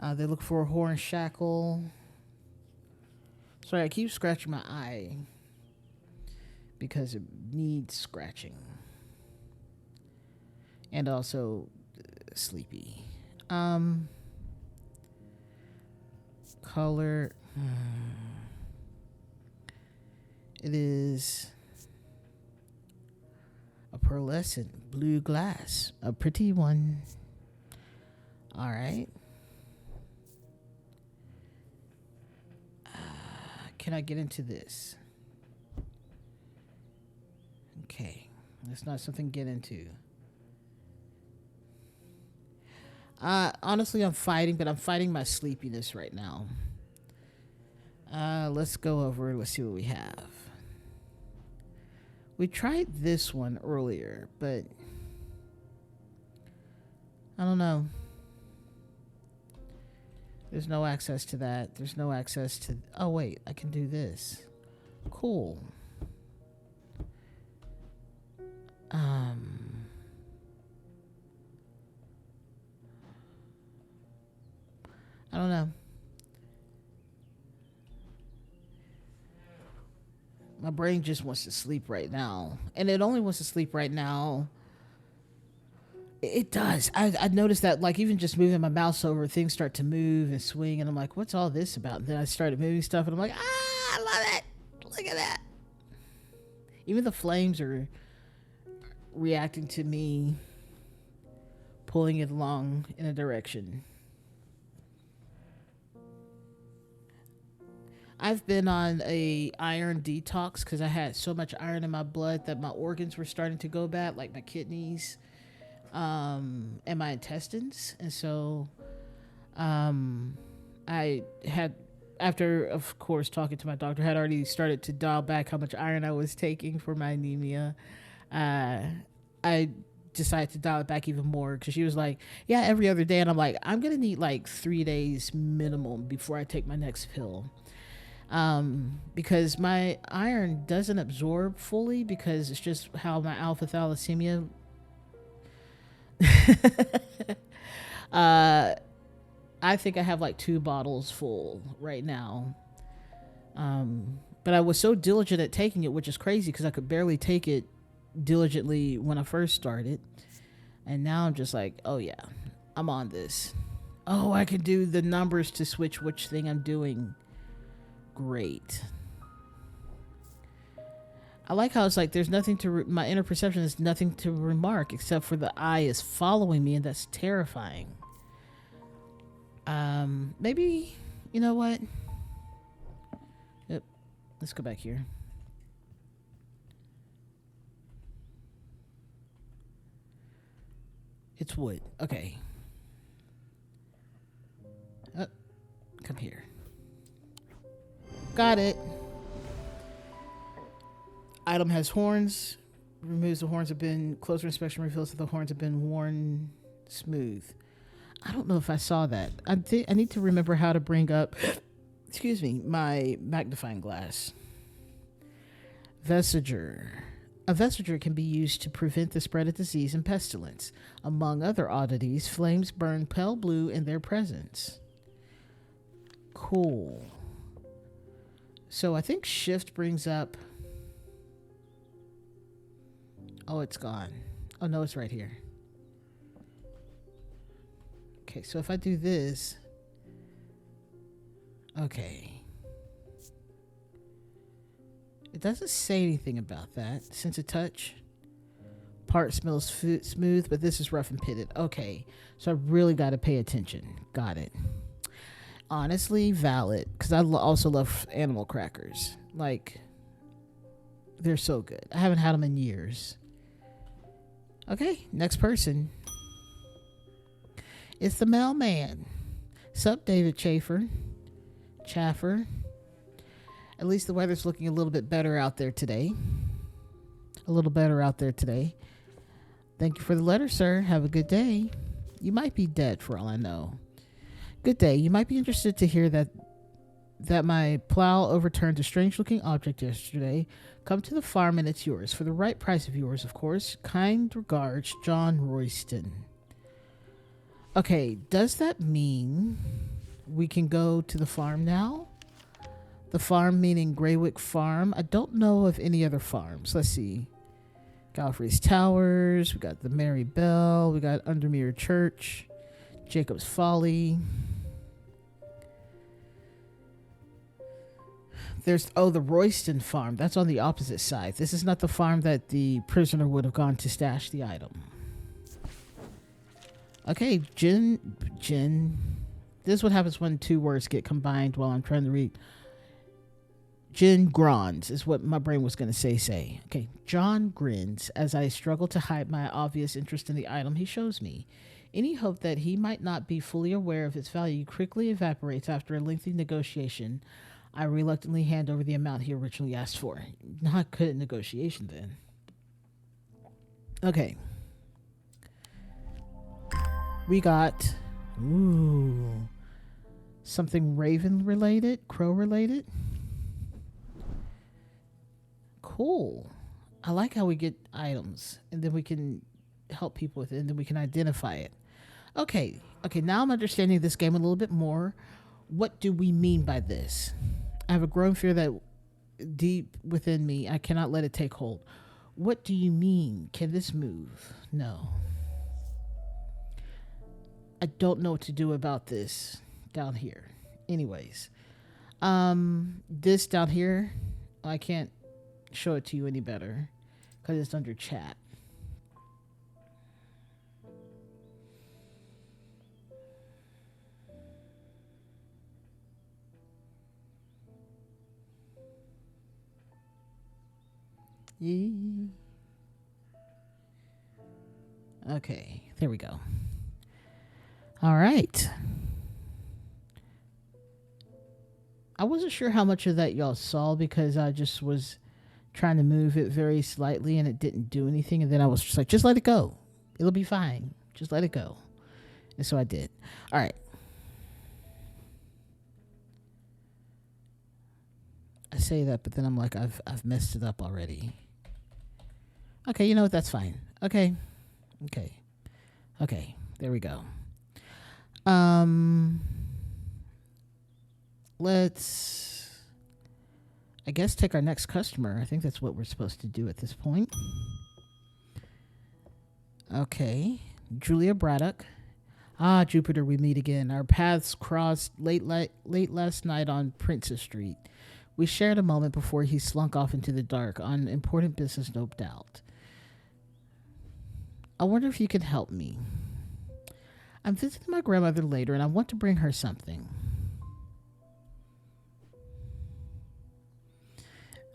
They look for a horn shackle. Sorry, I keep scratching my eye because it needs scratching. And also sleepy. Color. It is a pearlescent blue glass, a pretty one. All right. Can I get into this? Okay, that's not something to get into. Honestly, I'm fighting, but I'm fighting my sleepiness right now. Let's go over. Let's see what we have. We tried this one earlier, but I don't know. There's no access to that. There's no access to... Oh, wait. I can do this. Cool. I don't know. My brain just wants to sleep right now. And it only wants to sleep right now. It does. I noticed that, like, even just moving my mouse over, things start to move and swing, and I'm like, what's all this about? And then I started moving stuff, and I'm like, I love it. Look at that. Even the flames are reacting to me pulling it along in a direction. I've been on a iron detox because I had so much iron in my blood that my organs were starting to go bad, like my kidneys. And my intestines. And so I had, after of course talking to my doctor, had already started to dial back how much iron I was taking for my anemia. I decided to dial it back even more because she was like, yeah, every other day. And I'm like, I'm gonna need like 3 days minimum before I take my next pill. Because my iron doesn't absorb fully because it's just how my alpha thalassemia I think I have like 2 bottles full right now. But I was so diligent at taking it, which is crazy because I could barely take it diligently when I first started. And now I'm just like, oh yeah, I'm on this. Oh, I can do the numbers to switch which thing I'm doing. Great. I like how it's like there's nothing to my inner perception is nothing to remark except for the eye is following me, and that's terrifying. Maybe, you know what? Yep. Let's go back here. It's wood. Okay. Come here. Got it. Item has horns. Removes the horns have been... Closer inspection reveals that the horns have been worn smooth. I don't know if I saw that. I need to remember how to bring up... excuse me. My magnifying glass. Vestiger. A vestiger can be used to prevent the spread of disease and pestilence. Among other oddities, flames burn pale blue in their presence. Cool. So I think shift brings up... Oh, it's gone. Oh, no, it's right here. Okay, so if I do this... Okay. It doesn't say anything about that. Sense of touch. Part smells smooth, but this is rough and pitted. Okay, so I really got to pay attention. Got it. Honestly, valid. Because I also love animal crackers. Like, they're so good. I haven't had them in years. Okay, next person. It's the mailman. Sup, David Chaffer. At least the weather's looking a little bit better out there today. Thank you for the letter, sir. Have a good day. You might be dead for all I know. Good day. You might be interested to hear that my plow overturned a strange-looking object yesterday. Come to the farm and it's yours. For the right price of yours, of course. Kind regards, John Royston. Okay, does that mean we can go to the farm now? The farm meaning Greywick Farm. I don't know of any other farms. Let's see. Godfrey's Towers. We got the Mary Bell. We got Undermere Church. Jacob's Folly. There's the Royston farm. That's on the opposite side. This is not the farm that the prisoner would have gone to stash the item. Okay, Jin. This is what happens when two words get combined while I'm trying to read. Jin grins is what my brain was going to say. Okay, John grins as I struggle to hide my obvious interest in the item he shows me. Any hope that he might not be fully aware of its value quickly evaporates after a lengthy negotiation. I reluctantly hand over the amount he originally asked for. Not good at negotiation then. Okay. We got something raven related, crow related. Cool. I like how we get items and then we can help people with it and then we can identify it. Okay, now I'm understanding this game a little bit more. What do we mean by this? I have a growing fear that deep within me, I cannot let it take hold. What do you mean? Can this move? No. I don't know what to do about this down here. Anyways, this down here, I can't show it to you any better because it's under chat. Okay, there we go. All right. I wasn't sure how much of that y'all saw because I just was trying to move it very slightly and it didn't do anything. And then I was just like, just let it go. It'll be fine. Just let it go. And so I did. All right. I say that, but then I'm like, I've messed it up already. Okay, you know what? That's fine. Okay. There we go. Let's, I guess, take our next customer. I think that's what we're supposed to do at this point. Okay. Julia Braddock. Ah, Jupiter, we meet again. Our paths crossed late last night on Princess Street. We shared a moment before he slunk off into the dark on important business, no doubt. I wonder if you can help me. I'm visiting my grandmother later and I want to bring her something.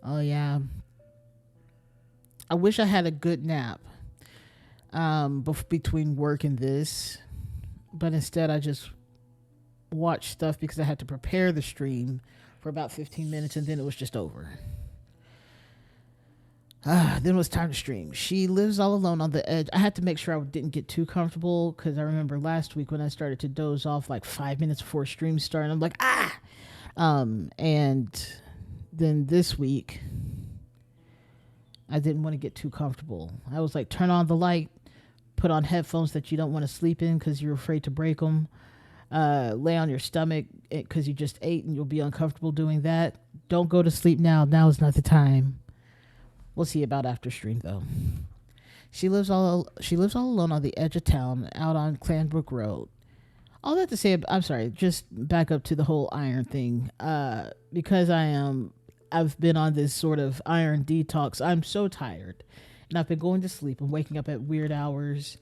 Oh, yeah. I wish I had a good nap between work and this. But instead, I just watched stuff because I had to prepare the stream for about 15 minutes and then it was just over. Then it was time to stream. She lives all alone on the edge. I had to make sure I didn't get too comfortable because I remember last week when I started to doze off like 5 minutes before stream started. I'm like, and then this week, I didn't want to get too comfortable. I was like, turn on the light, put on headphones that you don't want to sleep in because you're afraid to break them. Lay on your stomach because you just ate and you'll be uncomfortable doing that. Don't go to sleep now. Now is not the time. We'll see about after stream though. She lives all alone on the edge of town, out on Clanbrook Road. All that to say, I'm sorry, just back up to the whole iron thing. Because I've been on this sort of iron detox. I'm so tired, and I've been going to sleep and waking up at weird hours.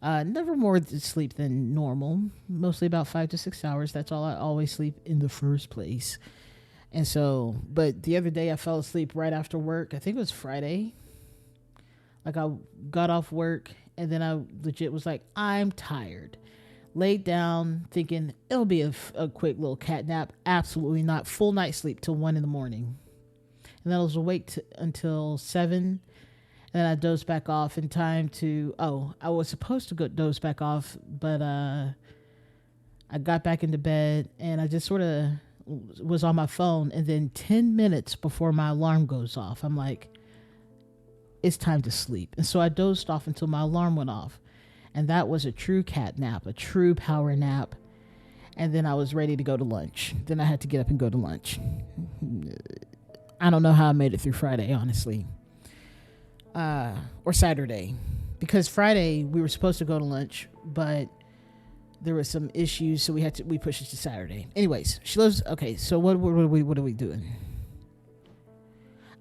Never more sleep than normal. Mostly about 5 to 6 hours. That's all I always sleep in the first place. And so, but the other day I fell asleep right after work. I think it was Friday. Like I got off work and then I legit was like, I'm tired. Laid down thinking it'll be a quick little cat nap. Absolutely not. Full night sleep till 1 a.m. And then I was awake until 7. And then I dozed back off in time to, I was supposed to go doze back off, but I got back into bed and I just sort of was on my phone, and then 10 minutes before my alarm goes off, I'm like, it's time to sleep. And so I dozed off until my alarm went off, and that was a true cat nap, a true power nap. And then I was ready to go to lunch. Then I had to get up and go to lunch. I don't know how I made it through Friday, honestly, or Saturday, because Friday we were supposed to go to lunch, but there were some issues, so we pushed it to Saturday. Anyways, she lives. Okay, so what are we doing?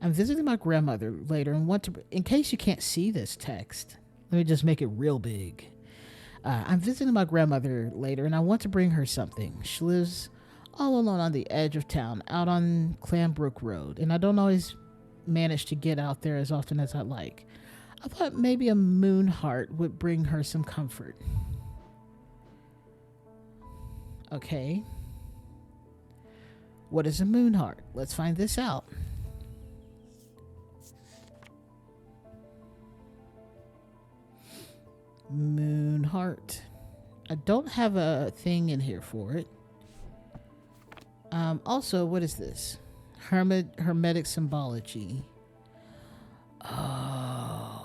I'm visiting my grandmother later and want to, in case you can't see this text, let me just make it real big. I'm visiting my grandmother later and I want to bring her something. She lives all alone on the edge of town, out on Clambrook Road, and I don't always manage to get out there as often as I'd like. I thought maybe a moon heart would bring her some comfort. Okay. What is a moon heart? Let's find this out. Moon heart. I don't have a thing in here for it. Also, what is this? Hermetic symbology. Oh.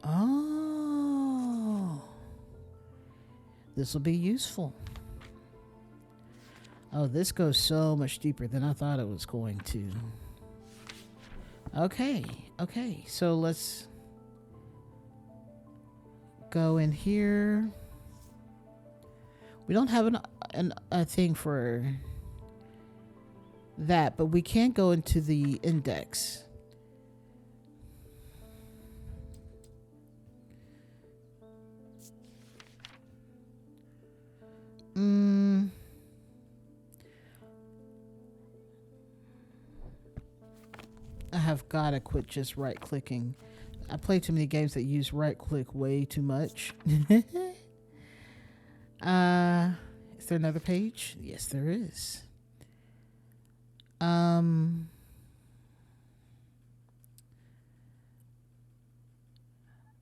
Oh. This will be useful. Oh, this goes so much deeper than I thought it was going to. Okay. So let's go in here. We don't have a thing for that, but we can go into the index. I have gotta quit just right clicking. I play too many games that use right click way too much. Is there another page? Yes, there is.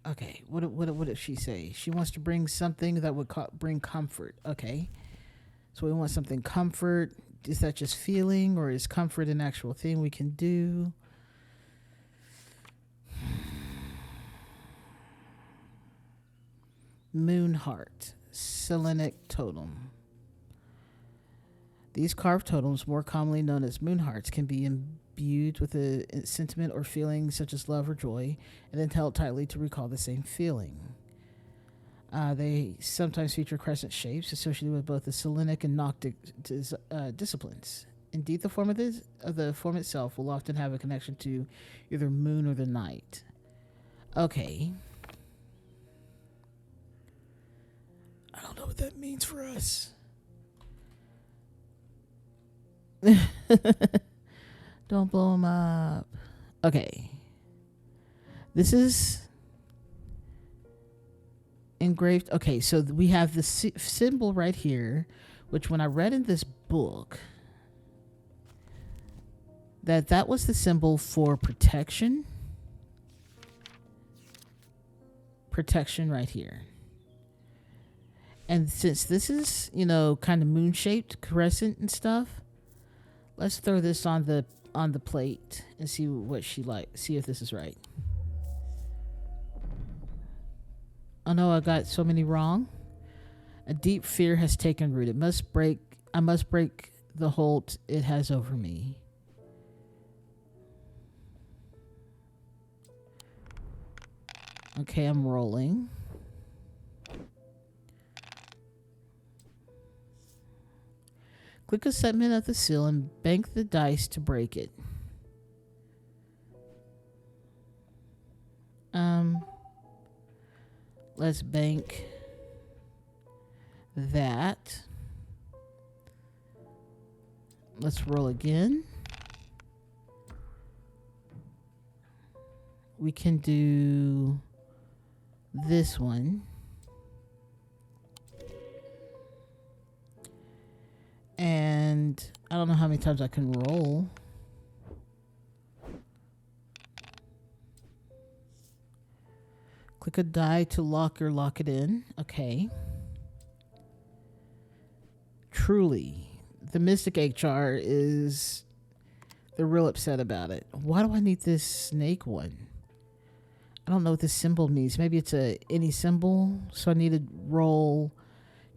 Okay, what did she say? She wants to bring something that would bring comfort. Okay, so we want something comfort. Is that just feeling, or is comfort an actual thing we can do? Moon heart, Selenic totem. These carved totems, more commonly known as moon hearts, can be imbued with a sentiment or feeling such as love or joy, and then held tightly to recall the same feeling. They sometimes feature crescent shapes associated with both the Selenic and Noctic disciplines. Indeed, the form of the form itself will often have a connection to either moon or the night. Okay. I don't know what that means for us. Don't blow him up. Okay. This is engraved. Okay, so we have the symbol right here, which when I read in this book, that was the symbol for protection. Protection right here. And since this is, kind of moon-shaped, crescent and stuff, let's throw this on the plate and see what she likes. See if this is right. Oh no, I got so many wrong. A deep fear has taken root. I must break the hold it has over me. Okay, I'm rolling. Click a segment of the seal and bank the dice to break it. Let's bank that. Let's roll again. We can do this one. And I don't know how many times I can roll. Click a die to lock it in. Okay. Truly, the Mystic HR is... They're real upset about it. Why do I need this snake one? I don't know what this symbol means. Maybe it's any symbol. So I need to roll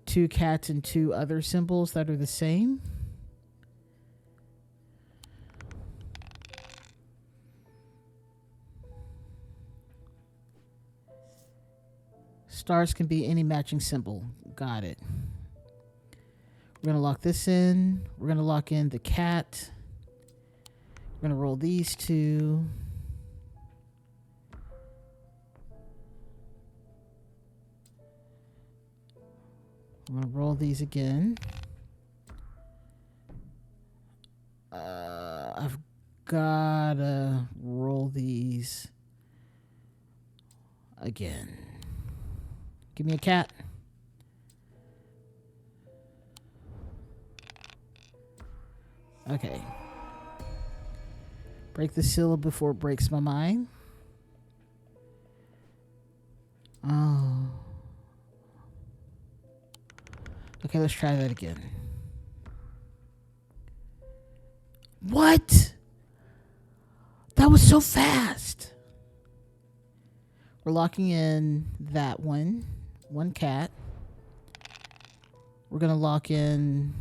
2 cats and 2 other symbols that are the same. Stars can be any matching symbol. Got it. We're going to lock this in. We're going to lock in the cat. We're going to roll these two. I'm going to roll these again. I've got to roll these again. Give me a cat. Okay. Break the seal before it breaks my mind. Oh. Okay, let's try that again. What? That was so fast. We're locking in that one. One cat. We're going to lock in.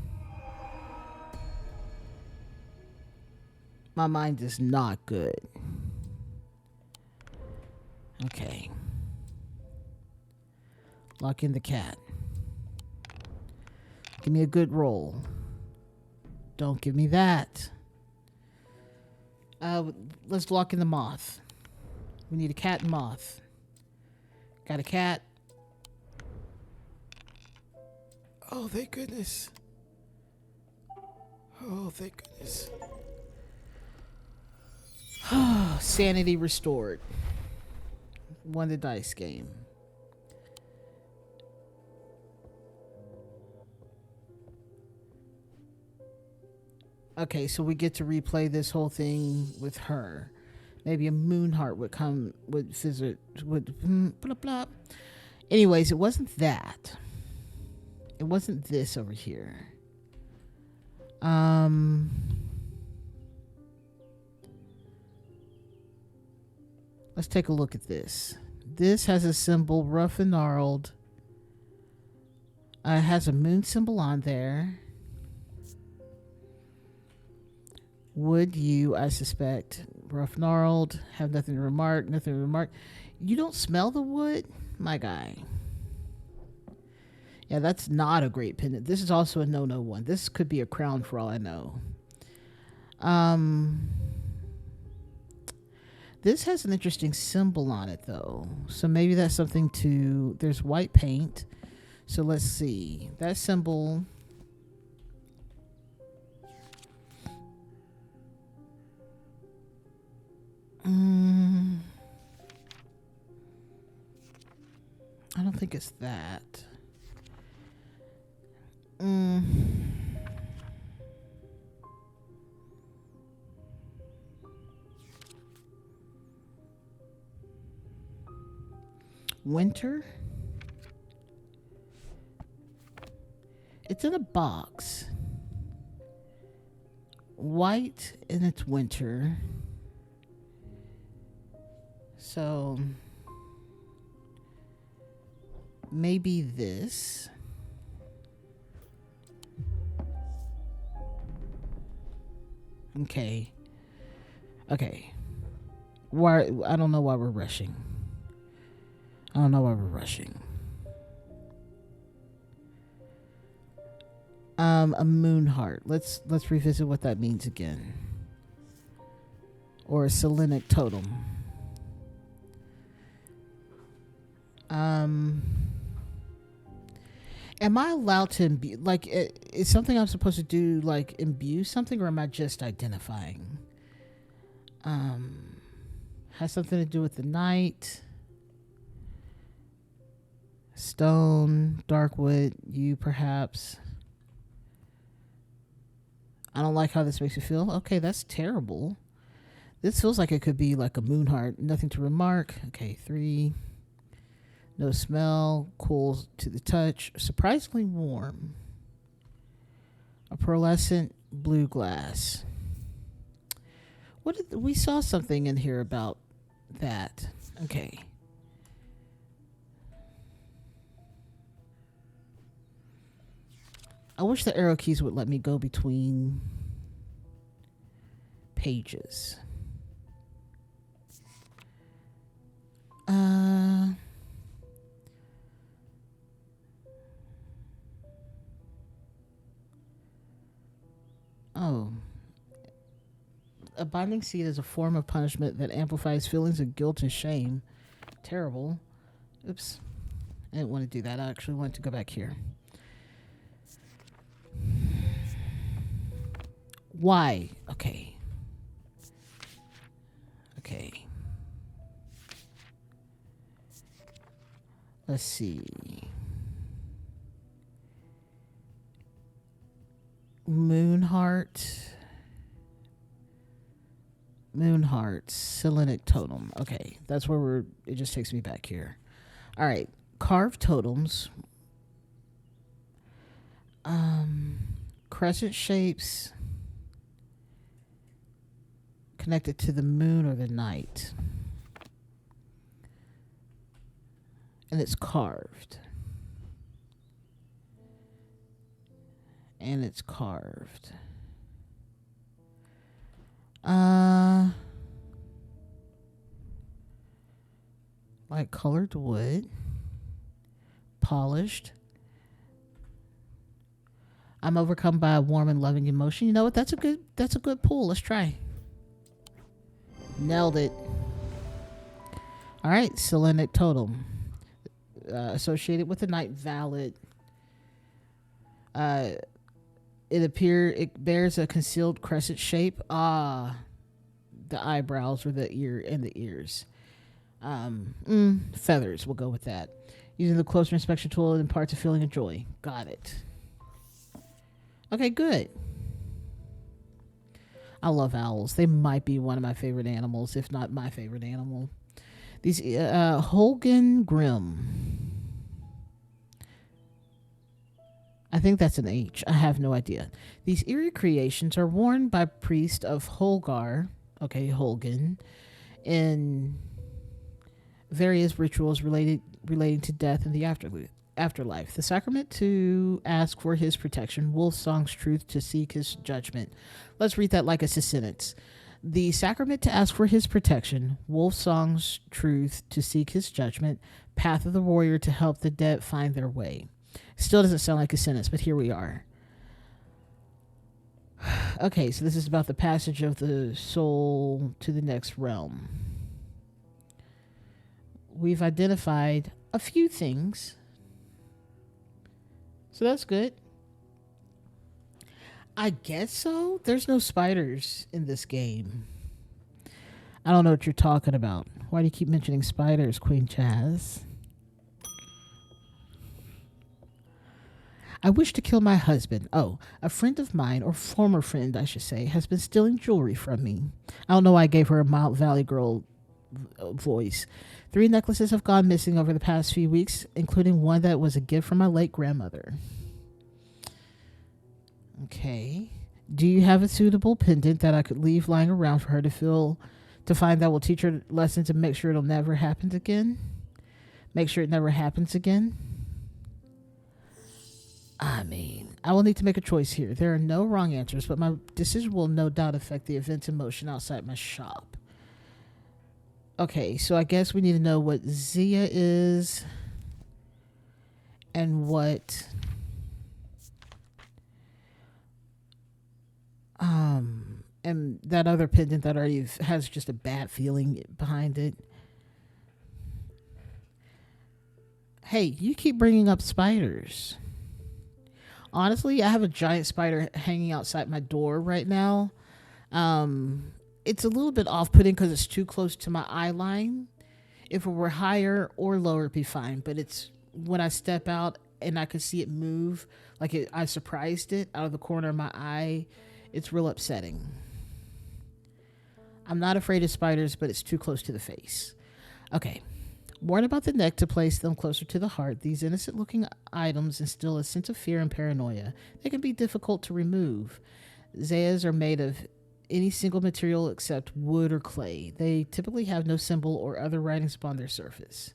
My mind is not good. Okay. Lock in the cat. Give me a good roll. Don't give me that. Let's lock in the moth. We need a cat and moth. Got a cat. Oh, thank goodness. Oh, thank goodness. Sanity restored. Won the dice game. Okay, so we get to replay this whole thing with her. Maybe a moon heart would visit, blah, blah. Anyways, it wasn't that. It wasn't this over here. Let's take a look at this. This has a symbol, rough and gnarled. It has a moon symbol on there. Would you, I suspect, rough gnarled, have nothing to remark, You don't smell the wood? My guy. Yeah, that's not a great pendant. This is also a no-no one. This could be a crown for all I know. This has an interesting symbol on it, though. So maybe that's something to... There's white paint. So let's see. That symbol... I don't think it's that. Winter? It's in a box. White and it's winter. So maybe this. Okay. Why? I don't know why we're rushing. A moon heart. Let's revisit what that means again. Or a Selenic totem. Am I allowed to imbue, like, is something I'm supposed to do, like, imbue something, or am I just identifying? Has something to do with the night. Stone, dark wood, you perhaps. I don't like how this makes you feel. Okay, that's terrible. This feels like it could be like a moon heart. Nothing to remark. Okay, 3. No smell. Cool to the touch. Surprisingly warm. A pearlescent blue glass. We saw something in here about that. Okay. I wish the arrow keys would let me go between pages. A binding seed is a form of punishment that amplifies feelings of guilt and shame. Terrible. Oops. I didn't want to do that. I actually wanted to go back here. Why? Okay. Okay. Let's see. Moonheart, Selenic totem. Okay, that's where it just takes me back here. All right, carved totems. Crescent shapes connected to the moon or the night. And it's carved. Like colored wood, polished. I'm overcome by a warm and loving emotion. You know what? That's a good pull. Let's try. Nailed it. All right, Selenic totem. Associated with the night, valid. It bears a concealed crescent shape. The eyebrows or the ear and the ears. Feathers. We'll go with that. Using the closer inspection tool, it imparts a feeling of joy. Got it. Okay, good. I love owls. They might be one of my favorite animals, if not my favorite animal. These Holgen Grimm. I think that's an H. I have no idea. These eerie creations are worn by priests of Holgar, Holgen, in various rituals relating to death and the afterlife. The sacrament to ask for his protection, wolf song's truth to seek his judgment. Let's read that like it's a sentence. The sacrament to ask for his protection, wolf song's truth to seek his judgment, path of the warrior to help the dead find their way. Still doesn't sound like a sentence, but here we are. Okay, so this is about the passage of the soul to the next realm. We've identified a few things. So that's good. I guess so. There's no spiders in this game. I don't know what you're talking about. Why do you keep mentioning spiders, Queen Chaz? I wish to kill my husband. Oh, a friend of mine, or former friend, I should say, has been stealing jewelry from me. I don't know why I gave her a Mount Valley Girl voice. 3 necklaces have gone missing over the past few weeks, including one that was a gift from my late grandmother. Okay. Do you have a suitable pendant that I could leave lying around for her to find that will teach her lessons and make sure it'll never happen again? Make sure it never happens again? I mean, I will need to make a choice here. There are no wrong answers, but my decision will no doubt affect the events in motion outside my shop. Okay, so I guess we need to know what Zia is and what and that other pendant that already has just a bad feeling behind it. Hey, you keep bringing up spiders. Honestly, I have a giant spider hanging outside my door right now. It's a little bit off-putting because it's too close to my eye line. If it were higher or lower, it'd be fine. But it's when I step out and I can see it move, like I surprised it out of the corner of my eye, it's real upsetting. I'm not afraid of spiders, but it's too close to the face. Okay. Worn about the neck to place them closer to the heart, these innocent-looking items instill a sense of fear and paranoia. They can be difficult to remove. Zayas are made of any single material except wood or clay. They typically have no symbol or other writings upon their surface.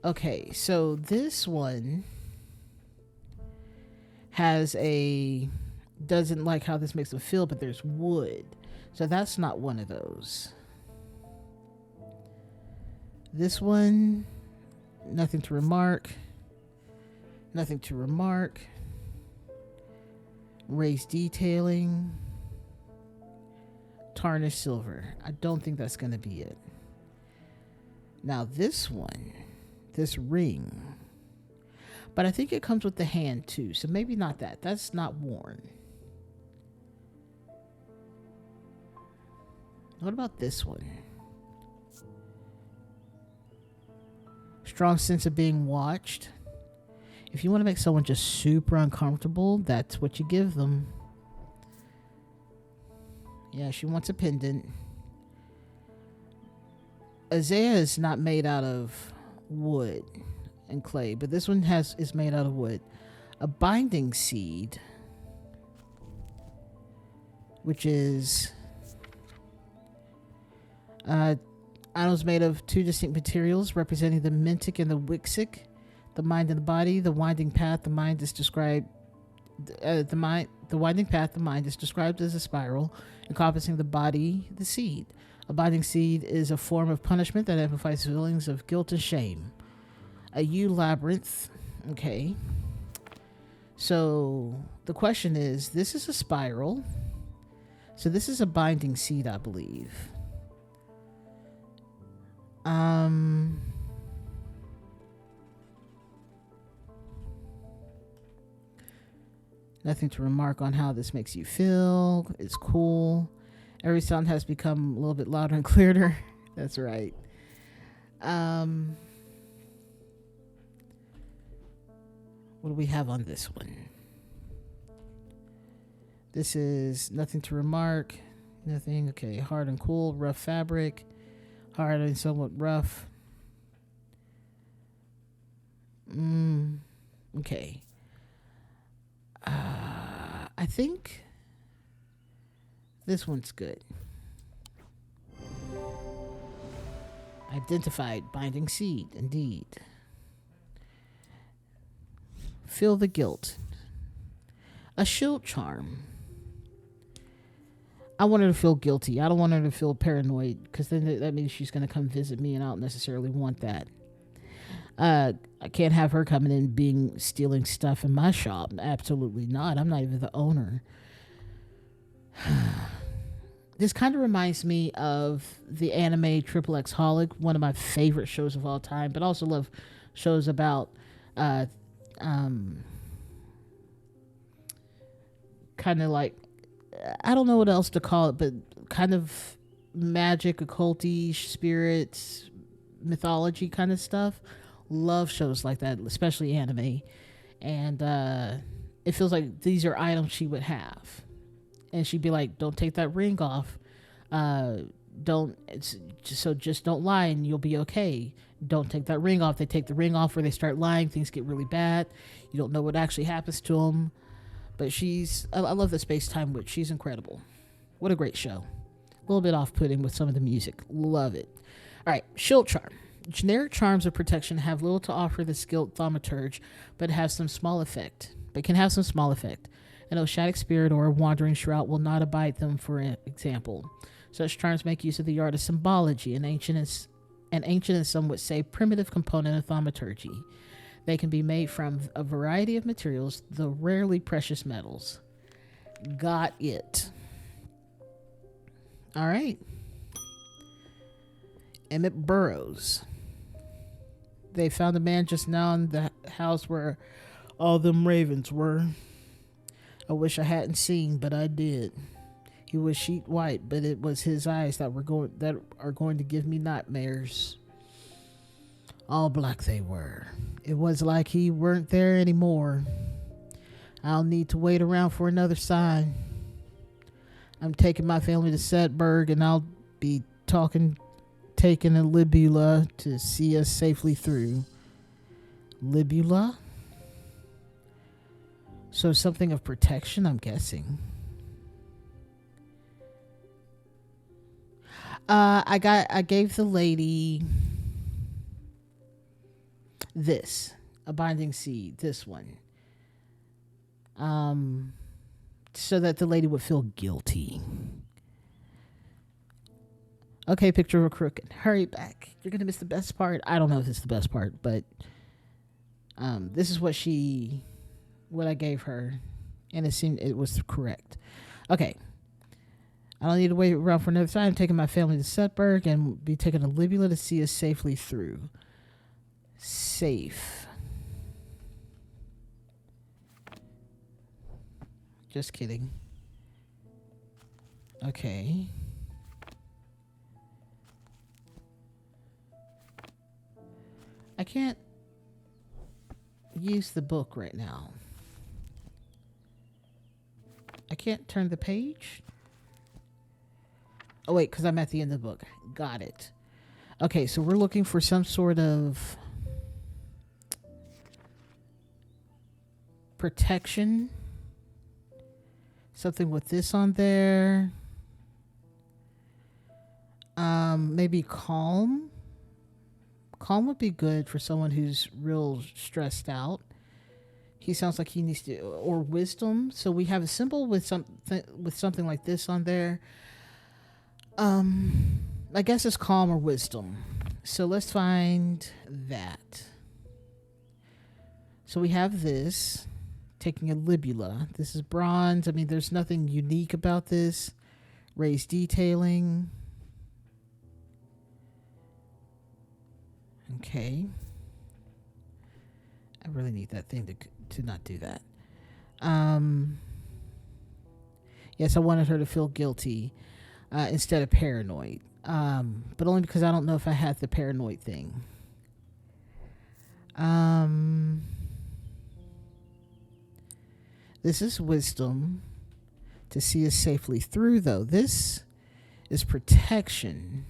Okay, so this one doesn't like how this makes them feel, but there's wood. So that's not one of those. This one, nothing to remark. Nothing to remark. Raised detailing. tarnished silver. I don't think that's going to be it. Now this one, this ring, but I think it comes with the hand too, so maybe not that. That's not worn. What about this one? Strong sense of being watched. If you want to make someone just super uncomfortable, that's what you give them. Yeah, she wants a pendant. Isaiah is not made out of wood and clay, but this one is made out of wood. A binding seed, which is items made of two distinct materials representing the mentic and the wixic, the mind and the body. The winding path, the mind is described. The winding path, the mind is described as a spiral encompassing the body, the seed. A binding seed is a form of punishment that amplifies feelings of guilt and shame. A yew labyrinth. Okay. So the question is, this is a spiral. So this is a binding seed, I believe. Nothing to remark on how this makes you feel. It's cool. Every sound has become a little bit louder and clearer. That's right. What do we have on this one? This is nothing to remark. Nothing. Okay. Hard and cool. Rough fabric. Hard and somewhat rough. Okay. I think this one's good. Identified binding seed, indeed. Feel the guilt. A shield charm. I want her to feel guilty. I don't want her to feel paranoid, because then that means she's going to come visit me, and I don't necessarily want that. I can't have her coming in stealing stuff in my shop. Absolutely not. I'm not even the owner. This kind of reminds me of the anime Triple X Holic, one of my favorite shows of all time, but I also love shows about kind of like, I don't know what else to call it, but kind of magic, occulty, spirits, mythology kind of stuff. Love shows like that, especially anime. And it feels like these are items she would have. And she'd be like, don't take that ring off. Just don't lie and you'll be okay. Don't take that ring off. They take the ring off, where they start lying, things get really bad. You don't know what actually happens to them. But I love the Space-Time Witch. She's incredible. What a great show. A little bit off-putting with some of the music. Love it. All right, shield charm. Generic charms of protection have little to offer the skilled thaumaturge, but can have some small effect. An oceanic spirit or a wandering shroud will not abide them, for example. Such charms make use of the art of symbology, an ancient and some would say primitive component of thaumaturgy. They can be made from a variety of materials, though rarely precious metals. Got it. All right. Emmett Burrows. They found a man just now in the house where all them ravens were. I wish I hadn't seen, but I did. He was sheet white, but it was his eyes that are going to give me nightmares. All black they were. It was like he weren't there anymore. I'll need to wait around for another sign. I'm taking my family to Setberg, and I'll be taking a libula to see us safely through. Libula? So something of protection, I'm guessing. I gave the lady this, a binding seed, this one. So that the lady would feel guilty. Okay, picture of a crooked. Hurry back. You're gonna miss the best part. I don't know if it's the best part, but this is what I gave her, and it seemed it was correct. Okay. I don't need to wait around for another time. I'm taking my family to Setberg and be taking a Libula to see us safely through. Safe. Just kidding. Okay. I can't use the book right now. I can't turn the page. Oh, wait, because I'm at the end of the book. Got it. Okay, so we're looking for some sort of protection. Something with this on there. Maybe calm. Calm would be good for someone who's real stressed out. He sounds like he needs to, or wisdom. So we have a symbol with something like this on there. I guess it's calm or wisdom. So let's find that. So we have this, taking a libula. This is bronze. I mean, there's nothing unique about this. Raised detailing. Okay. I really need that thing to not do that. Yes, I wanted her to feel guilty instead of paranoid. But only because I don't know if I had the paranoid thing. This is wisdom to see us safely through, though. This is protection.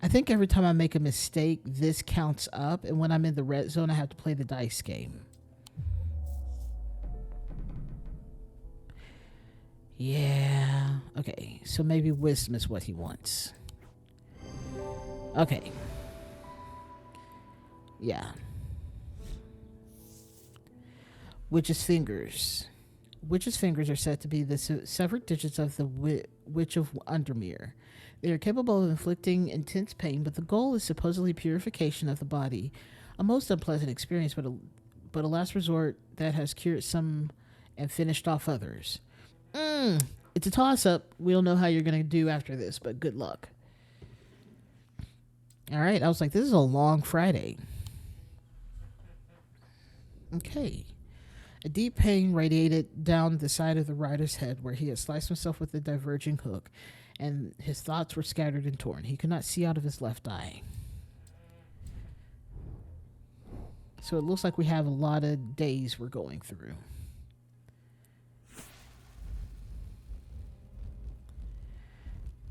I think every time I make a mistake, this counts up. And when I'm in the red zone, I have to play the dice game. Yeah. Okay. So maybe wisdom is what he wants. Okay. Yeah. Witch's fingers. Witch's fingers are said to be the severed digits of the Witch of Undermere. They are capable of inflicting intense pain, but the goal is supposedly purification of the body. A most unpleasant experience, but a last resort that has cured some and finished off others. It's a toss-up. We don't know how you're going to do after this, but good luck. All right, I was like, this is a long Friday. Okay. A deep pain radiated down the side of the rider's head where he had sliced himself with a diverging hook, and his thoughts were scattered and torn. He could not see out of his left eye. So it looks like we have a lot of days we're going through.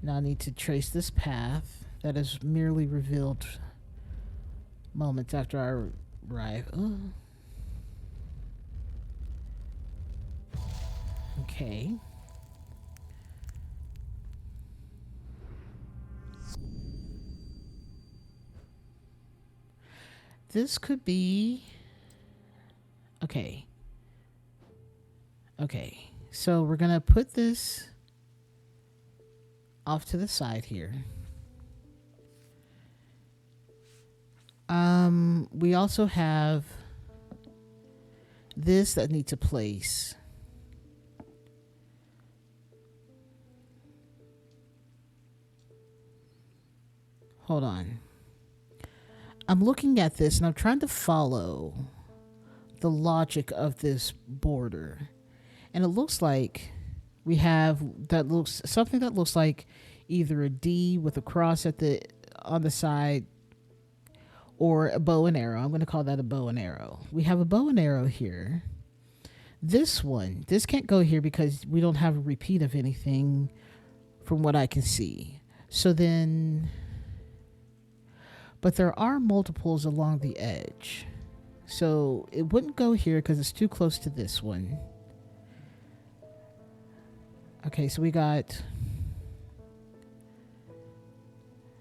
Now I need to trace this path that is merely revealed moments after I arrive. Oh. Okay. This could be... Okay. Okay. So we're going to put this off to the side here. We also have this that needs to place. Hold on. I'm looking at this and I'm trying to follow the logic of this border. And it looks like we have something that looks like either a D with a cross on the side or a bow and arrow. I'm going to call that a bow and arrow. We have a bow and arrow here. This can't go here because we don't have a repeat of anything from what I can see. So then... But there are multiples along the edge. So it wouldn't go here because it's too close to this one. Okay, so we got...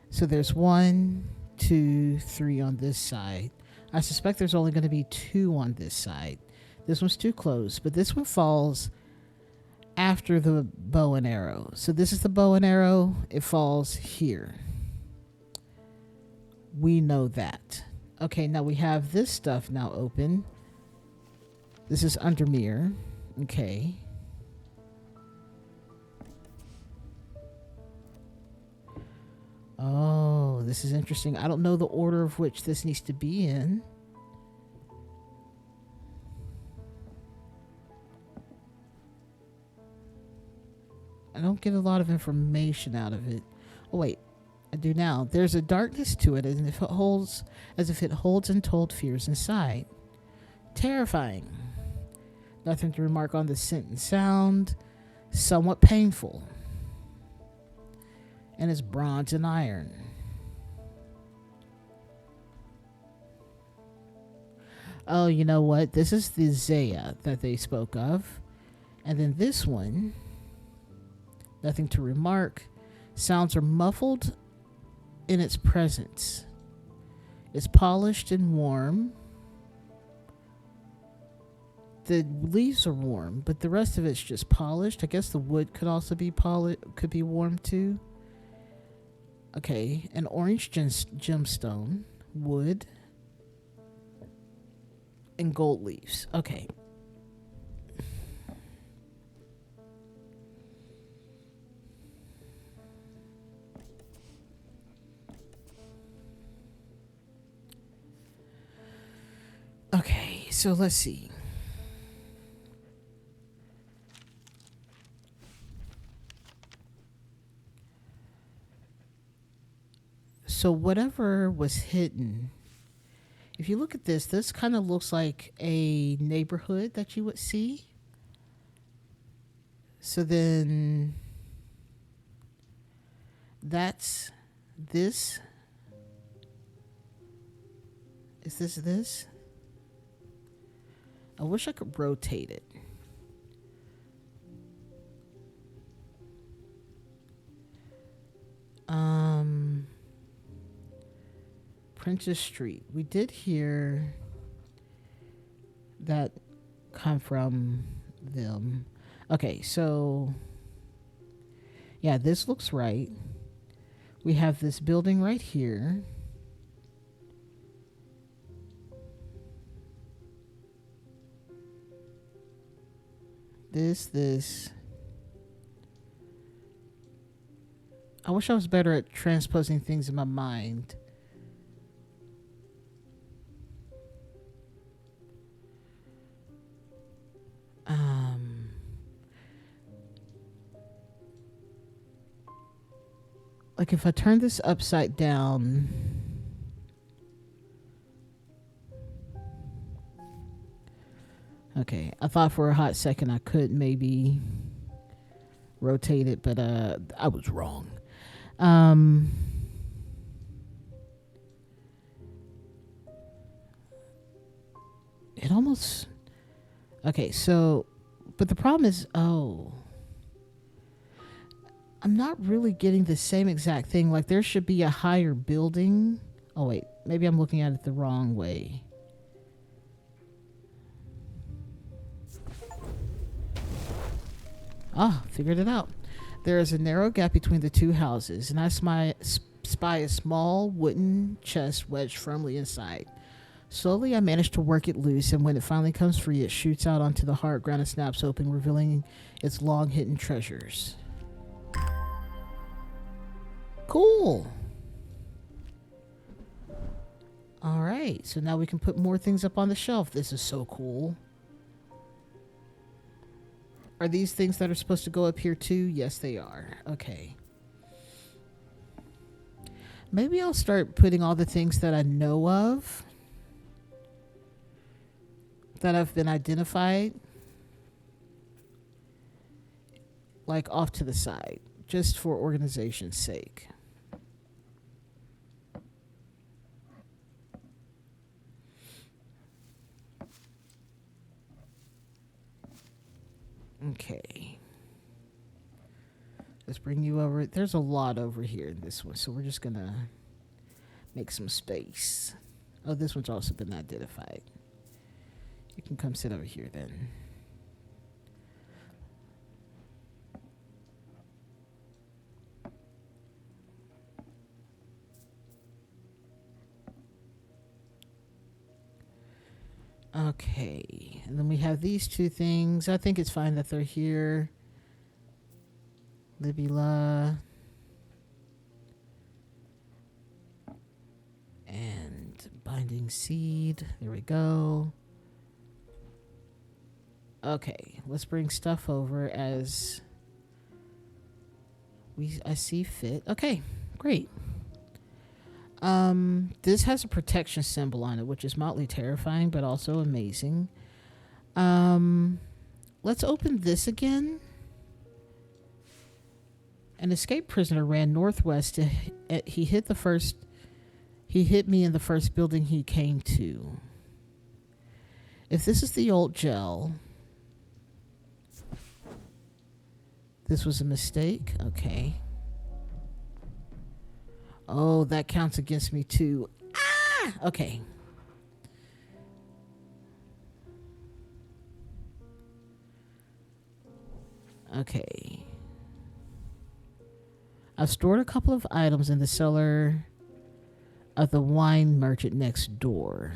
So there's 1, 2, 3 on this side. I suspect there's only going to be 2 on this side. This one's too close, but this one falls after the bow and arrow. So this is the bow and arrow. It falls here. We know that. Okay, now we have this stuff now open. This is Undermere. Okay. this is interesting. I don't know the order of which this needs to be in. I don't get a lot of information out of it. Oh wait, I do now. There's a darkness to it, as if it holds untold fears inside. Terrifying. Nothing to remark on the scent and sound. Somewhat painful. And it's bronze and iron. Oh, you know what? This is the Zaya that they spoke of. And then this one, nothing to remark. Sounds are muffled in its presence. It's polished and warm. The leaves are warm, but the rest of it's just polished. I guess the wood could also be could be warm too. Okay, an orange gemstone, wood, and gold leaves. Okay. Okay, so let's see. So whatever was hidden, if you look at this kind of looks like a neighborhood that you would see. So then that's this. Is this? I wish I could rotate it. Princess Street. We did hear that come from them. Okay, so yeah, this looks right. We have this building right here. This. I wish I was better at transposing things in my mind. Like if I turn this upside down, okay, I thought for a hot second I could maybe rotate it, but I was wrong. It almost, okay, so, but the problem is, I'm not really getting the same exact thing. Like there should be a higher building. Oh wait, maybe I'm looking at it the wrong way. Figured it out. There is a narrow gap between the two houses, and I spy a small wooden chest wedged firmly inside. Slowly, I manage to work it loose, and when it finally comes free, it shoots out onto the hard ground and snaps open, revealing its long hidden treasures. Cool. All right, so now we can put more things up on the shelf. This is so cool. Are these things that are supposed to go up here too? Yes, they are. Okay. Maybe I'll start putting all the things that I know of, that have been identified, like off to the side, just for organization's sake. Okay. Let's bring you over. There's a lot over here in this one, so we're just gonna make some space. Oh, this one's also been identified. You can come sit over here then. Okay, and then we have these two things. I think it's fine that they're here. Libula. And binding seed. There we go. Okay, let's bring stuff over as I see fit. Okay, great. This has a protection symbol on it, which is mildly terrifying, but also amazing. Let's open this again. An escaped prisoner ran northwest. He hit me in the first building he came to. If this is the old gel, this was a mistake. Okay. Oh, that counts against me too. Ah! Okay. Okay. I've stored a couple of items in the cellar of the wine merchant next door.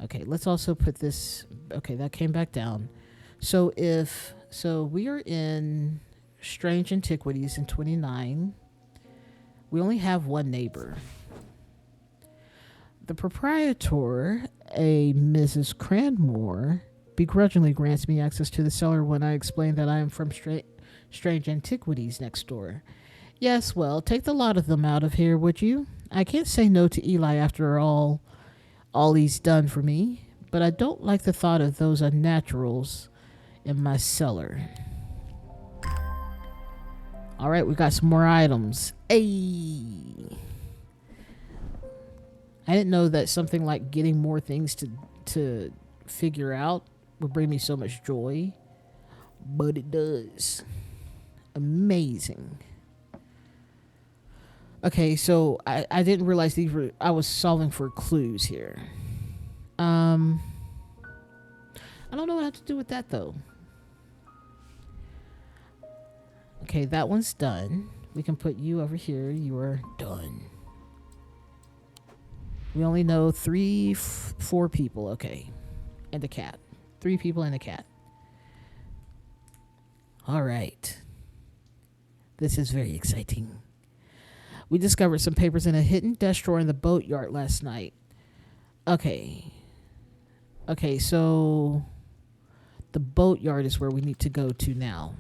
Okay, let's also put this. Okay, that came back down. So we are in Strange Antiquities in 29. We only have one neighbor. The proprietor, a Mrs. Cranmore, begrudgingly grants me access to the cellar when I explain that I am from Strange Antiquities next door. Yes, well, take the lot of them out of here, would you? I can't say no to Eli after all he's done for me, but I don't like the thought of those unnaturals in my cellar. All right, we got some more items. Hey, I didn't know that something like getting more things to figure out would bring me so much joy, but it does. Amazing. Okay, so I didn't realize I was solving for clues here. I don't know what I have to do with that though. Okay, that one's done. We can put you over here. You are done. We only know 4 people. Okay. And a cat. 3 people and a cat. All right. This is very exciting. We discovered some papers in a hidden desk drawer in the boatyard last night. Okay. Okay, so the boatyard is where we need to go to now.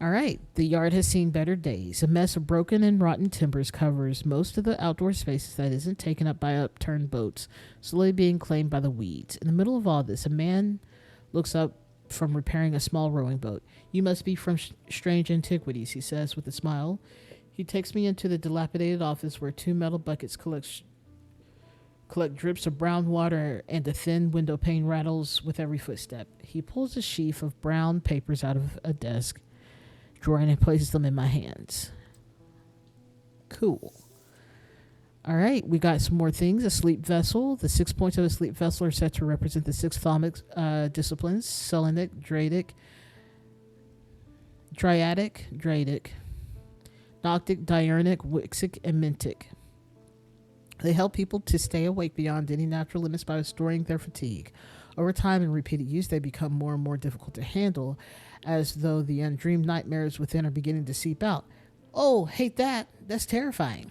All right, the yard has seen better days. A mess of broken and rotten timbers covers most of the outdoor spaces that isn't taken up by upturned boats, slowly being claimed by the weeds. In the middle of all this, a man looks up from repairing a small rowing boat. You must be from Strange Antiquities, he says with a smile. He takes me into the dilapidated office where 2 metal buckets collect drips of brown water and a thin window pane rattles with every footstep. He pulls a sheaf of brown papers out of a desk drawer and places them in my hands. Cool. All right, we got some more things. A sleep vessel. The 6 points of a sleep vessel are set to represent the 6 thaumic disciplines: Selenic, Dradic, Noctic, Diurnic, Wixic, and Mintic. They help people to stay awake beyond any natural limits by restoring their fatigue. Over time and repeated use, they become more and more difficult to handle, as though the undreamed nightmares within are beginning to seep out. Oh, hate that. That's terrifying.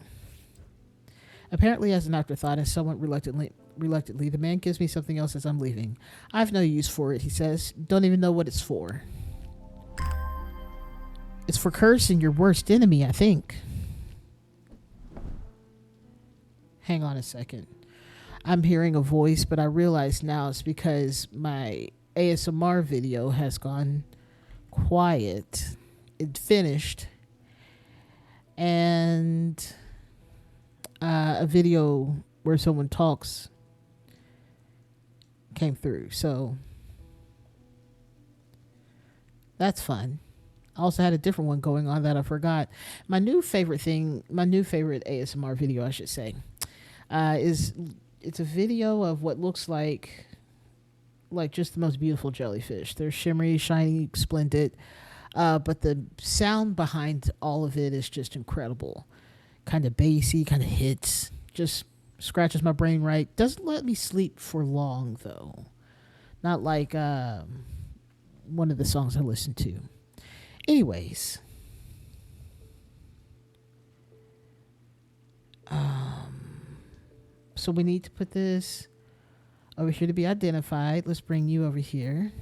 Apparently, as an afterthought, and somewhat reluctantly, the man gives me something else as I'm leaving. I have no use for it, he says. Don't even know what it's for. It's for cursing your worst enemy, I think. Hang on a second. I'm hearing a voice, but I realize now it's because my ASMR video has gone quiet. It finished. And a video where someone talks came through. So that's fun. I also had a different one going on that I forgot. My new favorite ASMR video, I should say, it's a video of what looks like just the most beautiful jellyfish. They're shimmery, shiny, splendid. But the sound behind all of it is just incredible. Kind of bassy, kind of hits. Just scratches my brain right. Doesn't let me sleep for long, though. Not like one of the songs I listen to. Anyways. So we need to put this over here to be identified. Let's bring you over here.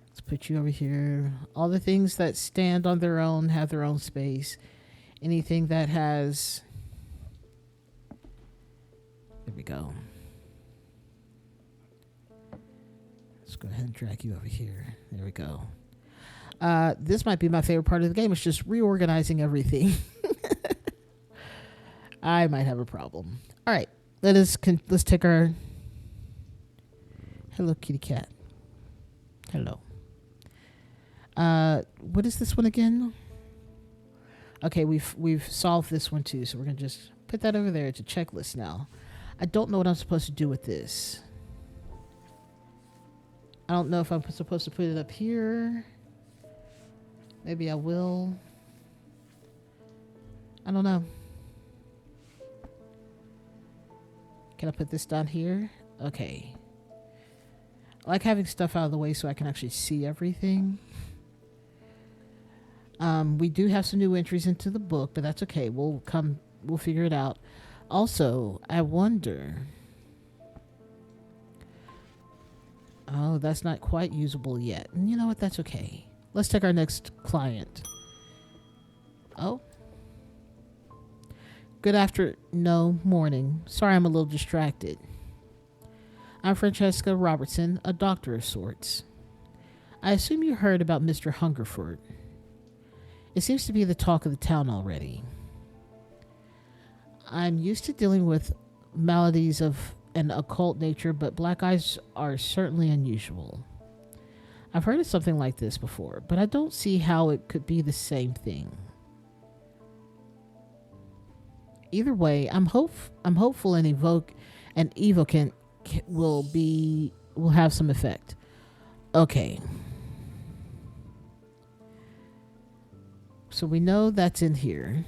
Let's put you over here. All the things that stand on their own have their own space. Anything that has... There we go. Let's go ahead and drag you over here. There we go. This might be my favorite part of the game. It's just reorganizing everything. I might have a problem. All right. Let's take our... Hello, kitty cat. Hello. What is this one again? Okay, we've solved this one too, so we're gonna just put that over there. It's a checklist now. I don't know what I'm supposed to do with this. I don't know if I'm supposed to put it up here. Maybe I will. I don't know. Can I put this down here? Okay. I like having stuff out of the way so I can actually see everything. We do have some new entries into the book, but that's okay. We'll figure it out. Also, I wonder... Oh, that's not quite usable yet. And you know what? That's okay. Let's take our next client. Oh. Morning. Sorry I'm a little distracted. I'm Francesca Robertson, a doctor of sorts. I assume you heard about Mr. Hungerford. It seems to be the talk of the town already. I'm used to dealing with maladies of an occult nature, but black eyes are certainly unusual. I've heard of something like this before, but I don't see how it could be the same thing. Either way, I'm hopeful and evocant will have some effect. Okay. So we know that's in here.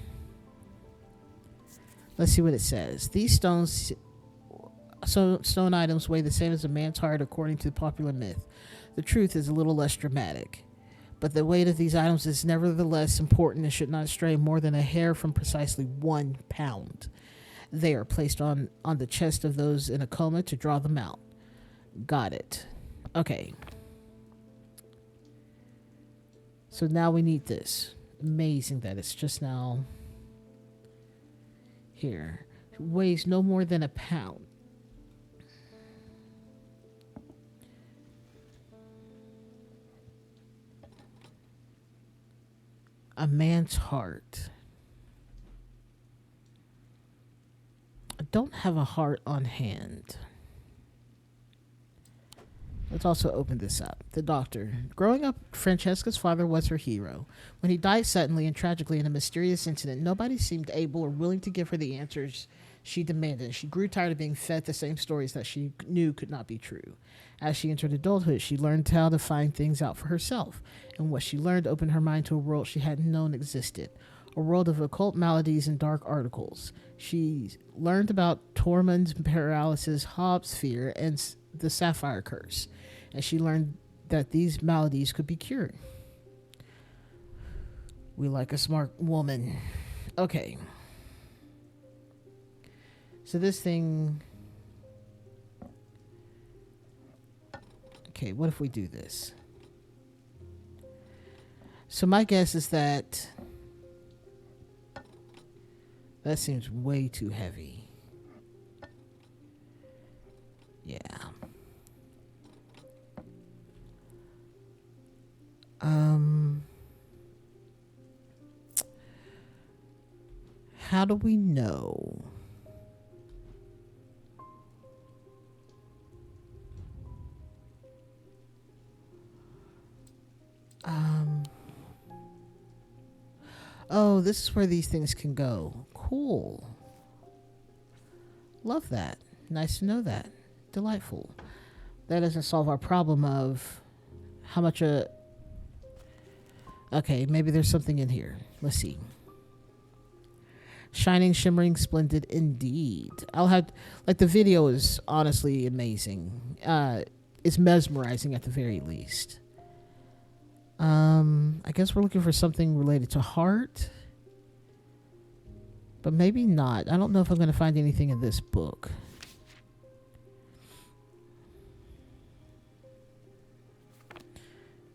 Let's see what it says. These stone items weigh the same as a man's heart according to the popular myth. The truth is a little less dramatic. But the weight of these items is nevertheless important and should not stray more than a hair from precisely 1 pound. They are placed on the chest of those in a coma to draw them out. Got it. Okay. So now we need this. Amazing that it's just now here. It weighs no more than 1 pound. A man's heart. I don't have a heart on hand. Let's also open this up. The doctor. Growing up, Francesca's father was her hero. When he died suddenly and tragically in a mysterious incident, nobody seemed able or willing to give her the answers she demanded. She grew tired of being fed the same stories that she knew could not be true. As she entered adulthood, she learned how to find things out for herself, and what she learned opened her mind to a world she hadn't known existed, a world of occult maladies and dark articles. She learned about Tormund's paralysis, Hobbs' fear, and the Sapphire Curse, and she learned that these maladies could be cured. We like a smart woman. Okay. So this thing... Okay, what if we do this? So my guess is that seems way too heavy. Yeah. How do we know? Oh, this is where these things can go. Cool. Love that. Nice to know that. Delightful. That doesn't solve our problem of how much Okay, maybe there's something in here. Let's see. Shining, shimmering, splendid indeed. I'll have... Like, the video is honestly amazing. It's mesmerizing at the very least. I guess we're looking for something related to heart. But maybe not. I don't know if I'm going to find anything in this book.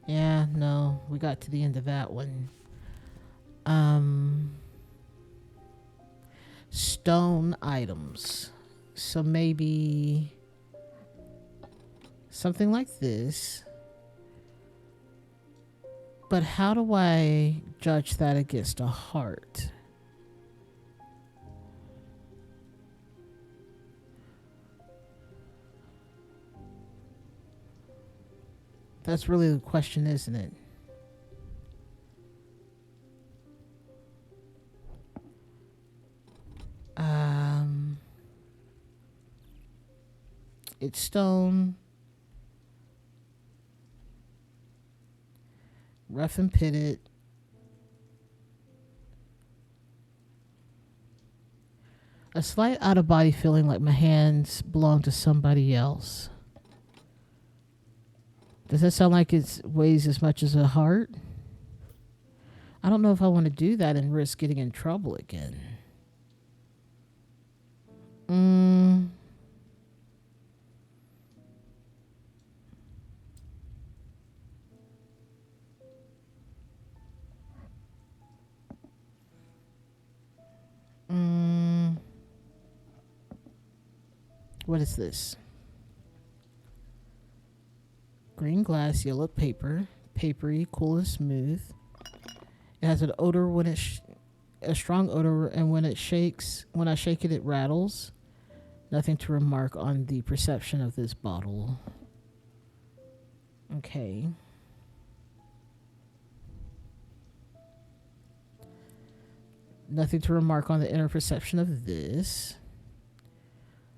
Yeah, no. We got to the end of that one. Stone items. So maybe something like this. But how do I judge that against a heart? That's really the question, isn't it? It's stone. Rough and pitted. A slight out of body feeling like my hands belong to somebody else. Does that sound like it weighs as much as a heart? I don't know if I want to do that and risk getting in trouble again. What is this? Green glass, yellow paper, papery, cool and smooth. It has an odor when a strong odor, and when I shake it, it rattles. Nothing to remark on the perception of this bottle. Okay. Nothing to remark on the inner perception of this.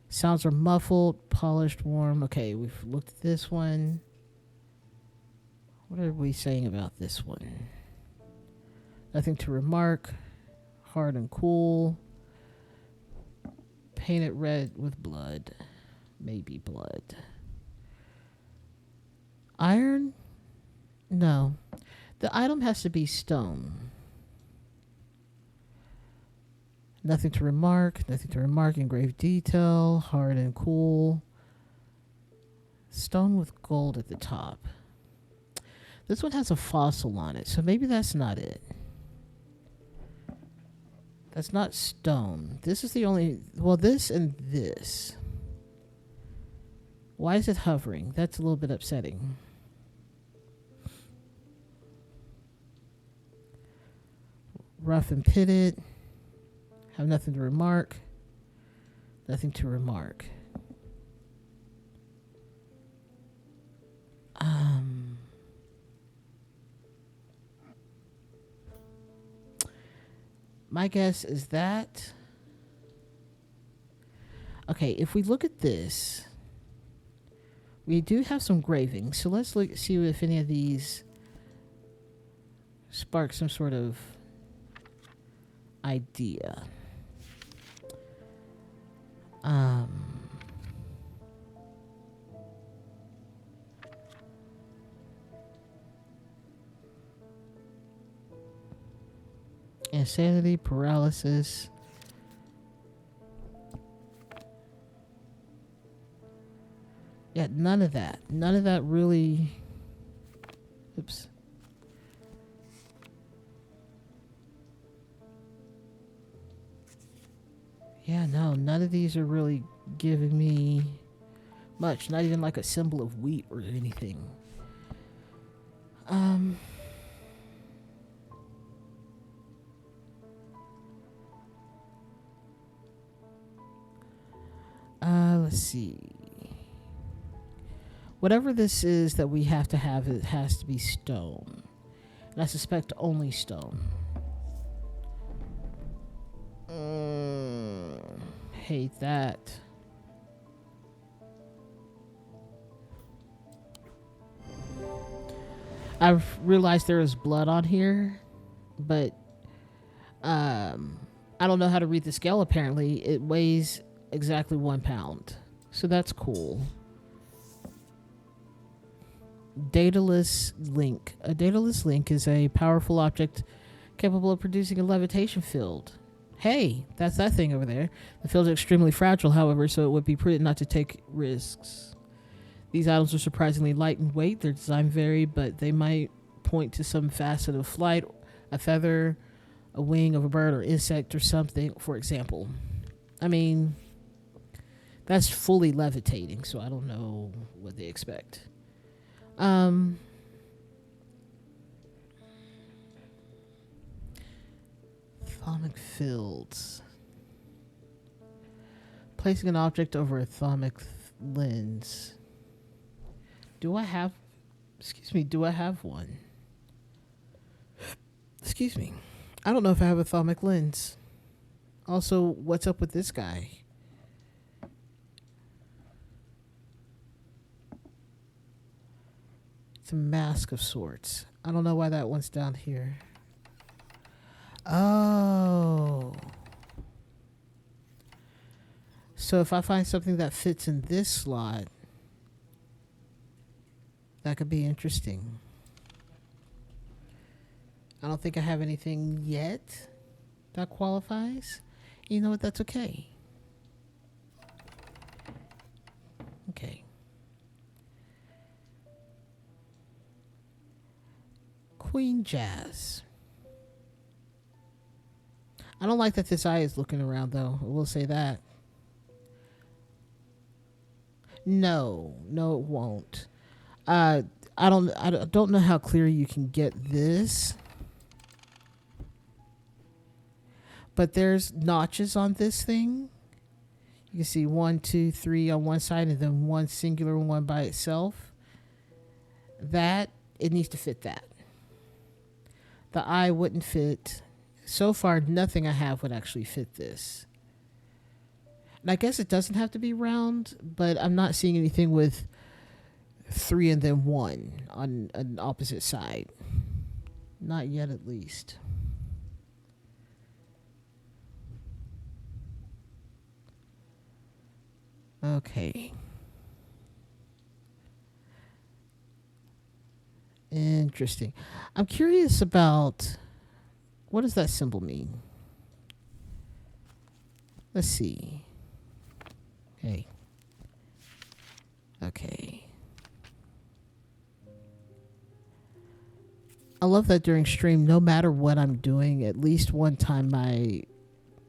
Sounds are muffled, polished, warm. Okay, we've looked at this one. What are we saying about this one? Nothing to remark. Hard and cool. Painted red with blood. Maybe blood. Iron? No. The item has to be stone. Nothing to remark. Nothing to remark. Engraved detail. Hard and cool. Stone with gold at the top. This one has a fossil on it, so maybe that's not it. That's not stone. This is the only... Well, this and this. Why is it hovering? That's a little bit upsetting. Rough and pitted. Have nothing to remark. Nothing to remark. My guess is that... Okay, if we look at this, we do have some gravings. So let's see if any of these spark some sort of idea. Insanity, paralysis. Yeah, none of that. None of that really... Oops. Yeah, no, none of these are really giving me much. Not even like a symbol of wheat or anything. Let's see. Whatever this is that we have to have, it has to be stone. And I suspect only stone. Hate that. I've realized there is blood on here, but I don't know how to read the scale. Apparently, it weighs exactly 1 pound, so that's cool. Dataless link. A dataless link is a powerful object capable of producing a levitation field. Hey, that's that thing over there. The field is extremely fragile, however, so it would be prudent not to take risks. These items are surprisingly light in weight. Their design vary, but they might point to some facet of flight, a feather, a wing of a bird or insect or something, for example. I mean, that's fully levitating, so I don't know what they expect. Um, Thermic fields. Placing an object over a thermic lens. Do I have... Excuse me, do I have one? Excuse me. I don't know if I have a thermic lens. Also, what's up with this guy? It's a mask of sorts. I don't know why that one's down here. Oh. So if I find something that fits in this slot, that could be interesting. I don't think I have anything yet that qualifies. You know what? That's okay. Okay. Queen Jazz. I don't like that this eye is looking around, though. I will say that. No, it won't. I don't know how clear you can get this, but there's notches on this thing. You can see 1, 2, 3 on one side, and then one singular one by itself. That it needs to fit that. The eye wouldn't fit. So far, nothing I have would actually fit this. And I guess it doesn't have to be round, but I'm not seeing anything with 3 and then 1 on an opposite side. Not yet, at least. Okay. Interesting. I'm curious about... What does that symbol mean? Let's see. Hey. Okay. I love that during stream, no matter what I'm doing, at least one time my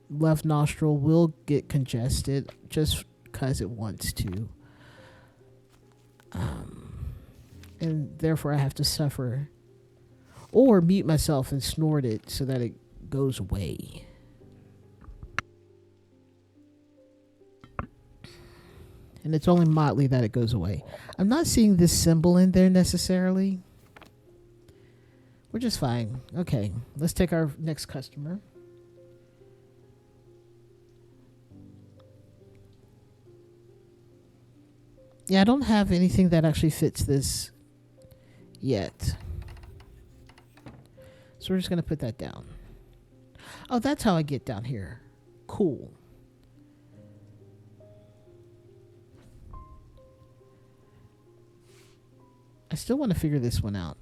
left nostril will get congested just because it wants to. And therefore I have to suffer. Or mute myself and snort it so that it goes away. And it's only mildly that it goes away. I'm not seeing this symbol in there necessarily. We're just fine. Okay, let's take our next customer. Yeah, I don't have anything that actually fits this yet. So we're just going to put that down. Oh, that's how I get down here. Cool. I still want to figure this one out.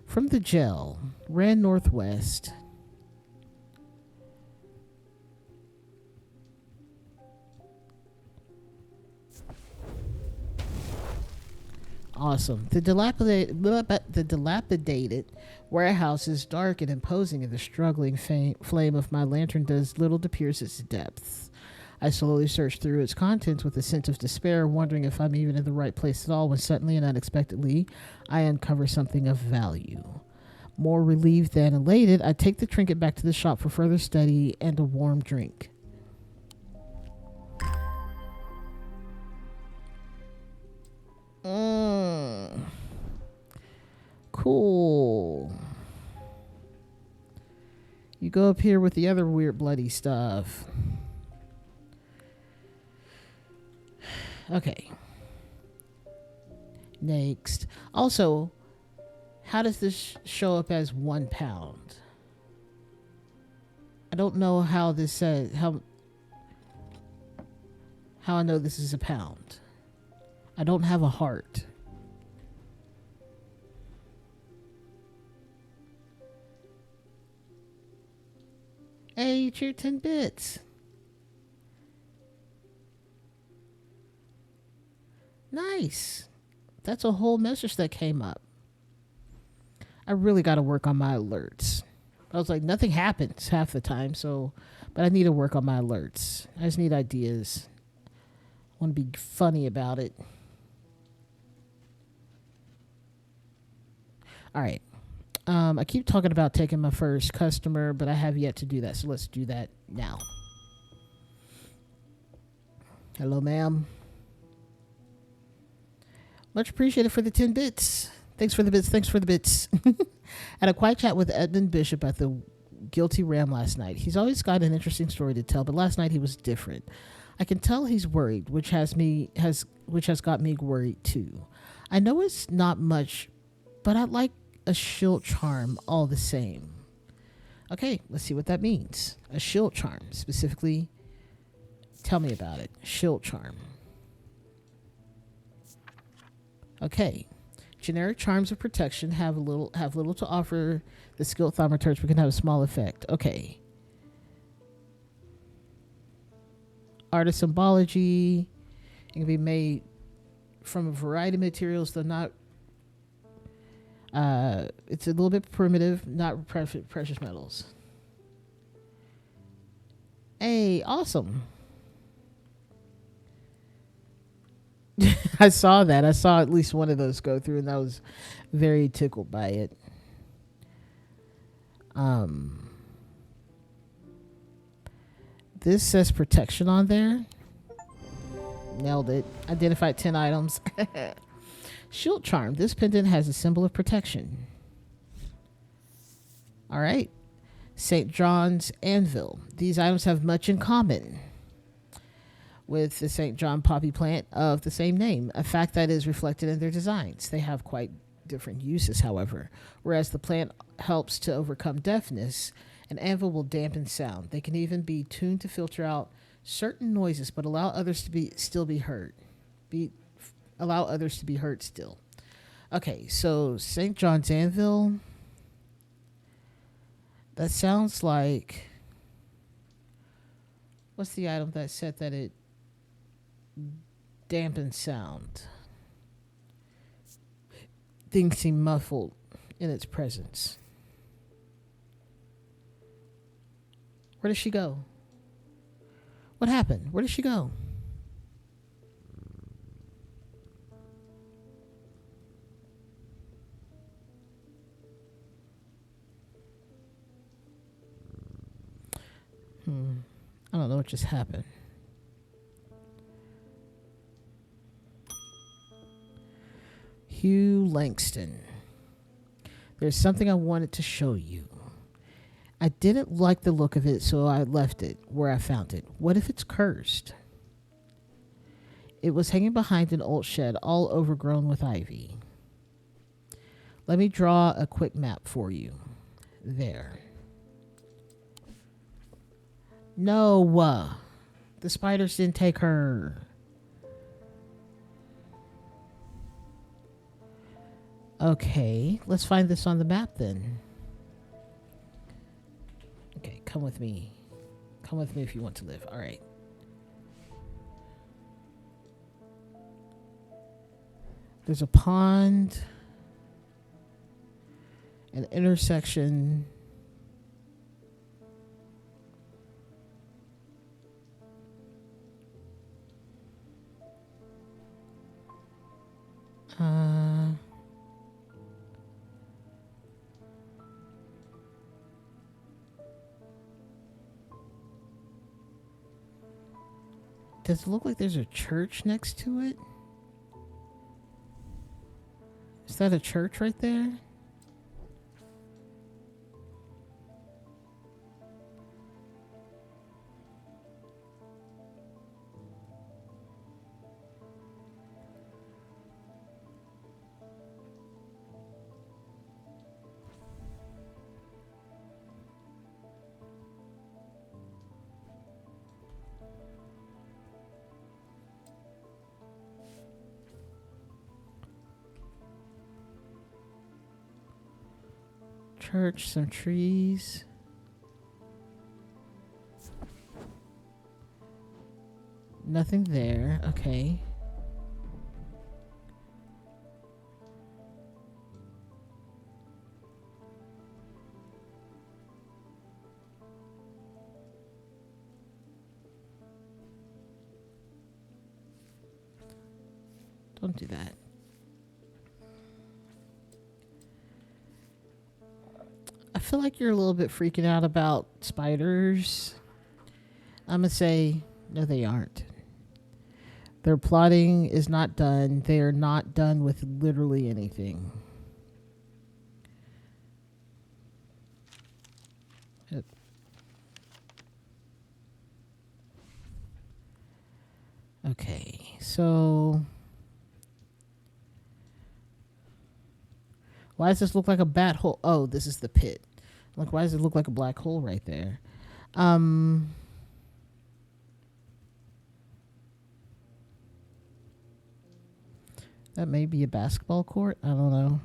From the gel, ran northwest. Awesome. The dilapidated warehouse is dark and imposing, and the struggling flame of my lantern does little to pierce its depths. I slowly search through its contents with a sense of despair, wondering if I'm even in the right place at all, when suddenly and unexpectedly, I uncover something of value. More relieved than elated, I take the trinket back to the shop for further study and a warm drink. Cool. You go up here with the other weird bloody stuff. Okay. Next. Also, how does this show up as 1 pound? I don't know how this says how I know this is a pound. I don't have a heart. Hey, it's your 10 bits. Nice. That's a whole message that came up. I really got to work on my alerts. I was like, nothing happens half the time, so, but I need to work on my alerts. I just need ideas. I want to be funny about it. All right. I keep talking about taking my first customer, but I have yet to do that, so let's do that now. Hello, ma'am. Much appreciated for the 10 bits. Thanks for the bits. Thanks for the bits. Had a quiet chat with Edmund Bishop at the Guilty Ram last night. He's always got an interesting story to tell, but last night he was different. I can tell he's worried, which has got me worried too. I know it's not much, but I'd like a shield charm all the same. Okay, let's see what that means. A shield charm, specifically. Tell me about it. Shield charm. Okay. Generic charms of protection have little to offer the skilled thaumaturge, but can have a small effect. Okay. Art of symbology. It can be made from a variety of materials, though not. It's a little bit primitive, not precious metals. Hey, awesome. I saw that. I saw at least one of those go through, and I was very tickled by it. This says protection on there. Nailed it. Identified 10 items. Shield charm. This pendant has a symbol of protection. All right. St. John's anvil. These items have much in common with the St. John poppy plant of the same name, a fact that is reflected in their designs. They have quite different uses, however. Whereas the plant helps to overcome deafness, an anvil will dampen sound. They can even be tuned to filter out certain noises, but allow others to still be heard. Allow others to be heard still. Okay, so St. John's anvil. That sounds like. What's the item that said that it dampens sound? Things seem muffled in its presence. Where does she go? What happened? Where did she go? I don't know what just happened. Hugh Langston. There's something I wanted to show you. I didn't like the look of it, so I left it where I found it. What if it's cursed? It was hanging behind an old shed, all overgrown with ivy. Let me draw a quick map for you. There. No, the spiders didn't take her. Okay, let's find this on the map then. Okay, come with me. Come with me if you want to live. All right. There's a pond, an intersection. Does it look like there's a church next to it? Is that a church right there? Church, some trees. Nothing there. Okay. Don't do that. I feel like you're a little bit freaking out about spiders. I'm going to say, no, they aren't. Their plotting is not done. They are not done with literally anything. Okay, so why does this look like a bat hole? Oh, this is the pit. Like, why does it look like a black hole right there? That may be a basketball court. I don't know.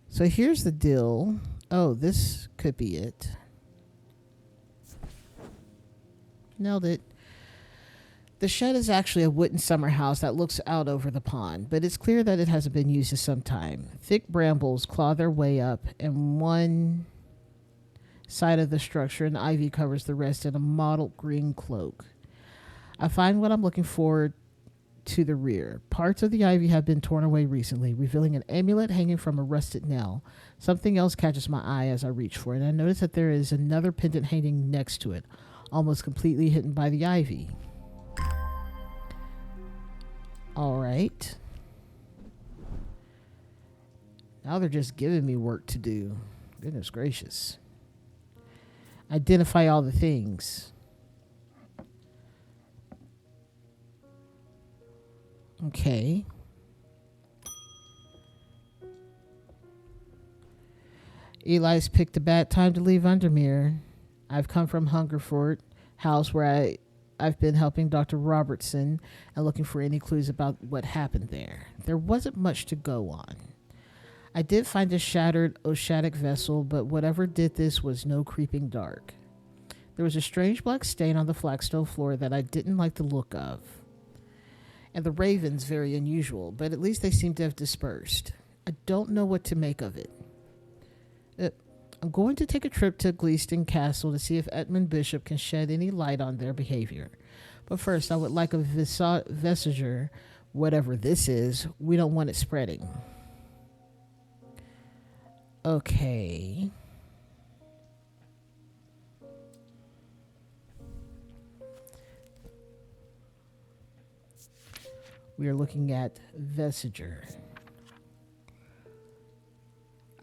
So here's the deal. Oh, this could be it. Nailed it. The shed is actually a wooden summer house that looks out over the pond, but it's clear that it hasn't been used in some time. Thick brambles claw their way up, and one side of the structure, and ivy covers the rest in a mottled green cloak. I find what I'm looking for to the rear. Parts of the ivy have been torn away recently, revealing an amulet hanging from a rusted nail. Something else catches my eye as I reach for it, and I notice that there is another pendant hanging next to it, almost completely hidden by the ivy. All right. Now they're just giving me work to do. Goodness gracious. Identify all the things. Okay. Eli's picked a bad time to leave Undermere. I've come from Hungerford House where I've been helping Dr. Robertson and looking for any clues about what happened there. There wasn't much to go on. I did find a shattered oceanic vessel, but whatever did this was no creeping dark. There was a strange black stain on the flagstone floor that I didn't like the look of. And the ravens, very unusual, but at least they seem to have dispersed. I don't know what to make of it. I'm going to take a trip to Gleeston Castle to see if Edmund Bishop can shed any light on their behavior. But first, I would like a vestige, whatever this is. We don't want it spreading. Okay. We are looking at vestige.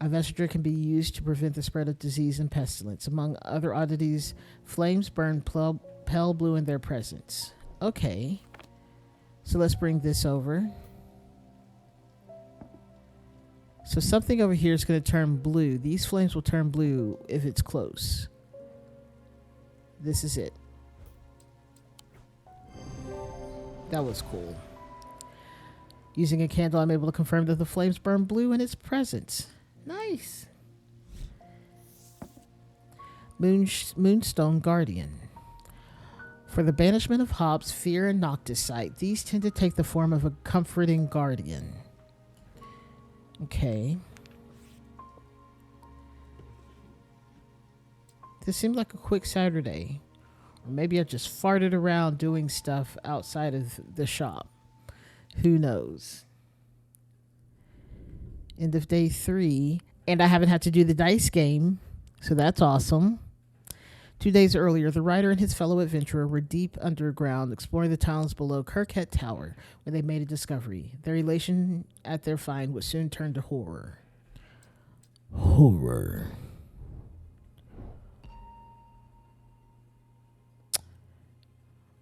A vestige can be used to prevent the spread of disease and pestilence. Among other oddities, flames burn pale blue in their presence. Okay. So let's bring this over. So something over here is going to turn blue. These flames will turn blue if it's close. This is it. That was cool. Using a candle, I'm able to confirm that the flames burn blue in its presence. Nice. Moonstone Guardian. For the banishment of Hobbs, fear, and nocticite, these tend to take the form of a comforting guardian. Okay. This seemed like a quick Saturday. Or maybe I just farted around doing stuff outside of the shop. Who knows? End of day 3. And I haven't had to do the dice game. So that's awesome. 2 days earlier, the writer and his fellow adventurer were deep underground, exploring the tunnels below Kirkhead Tower, when they made a discovery. Their elation at their find would soon turn to horror. Horror.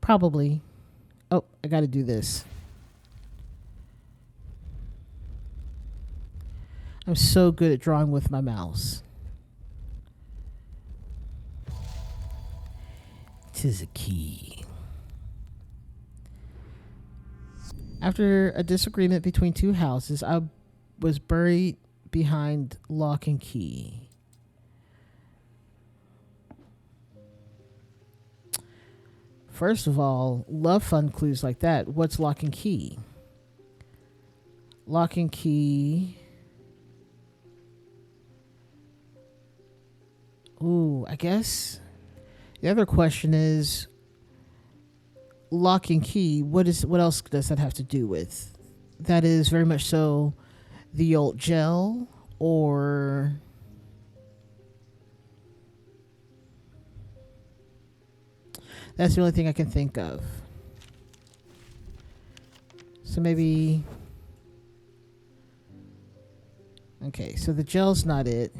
Probably. Oh, I gotta do this. I'm so good at drawing with my mouse. 'Tis a key. After a disagreement between two houses, I was buried behind lock and key. First of all, love fun clues like that. What's lock and key? Lock and key. Ooh, I guess the other question is lock and key. What else does that have to do with? That is very much so the old gel, or that's the only thing I can think of. So maybe, okay, so the gel's not it.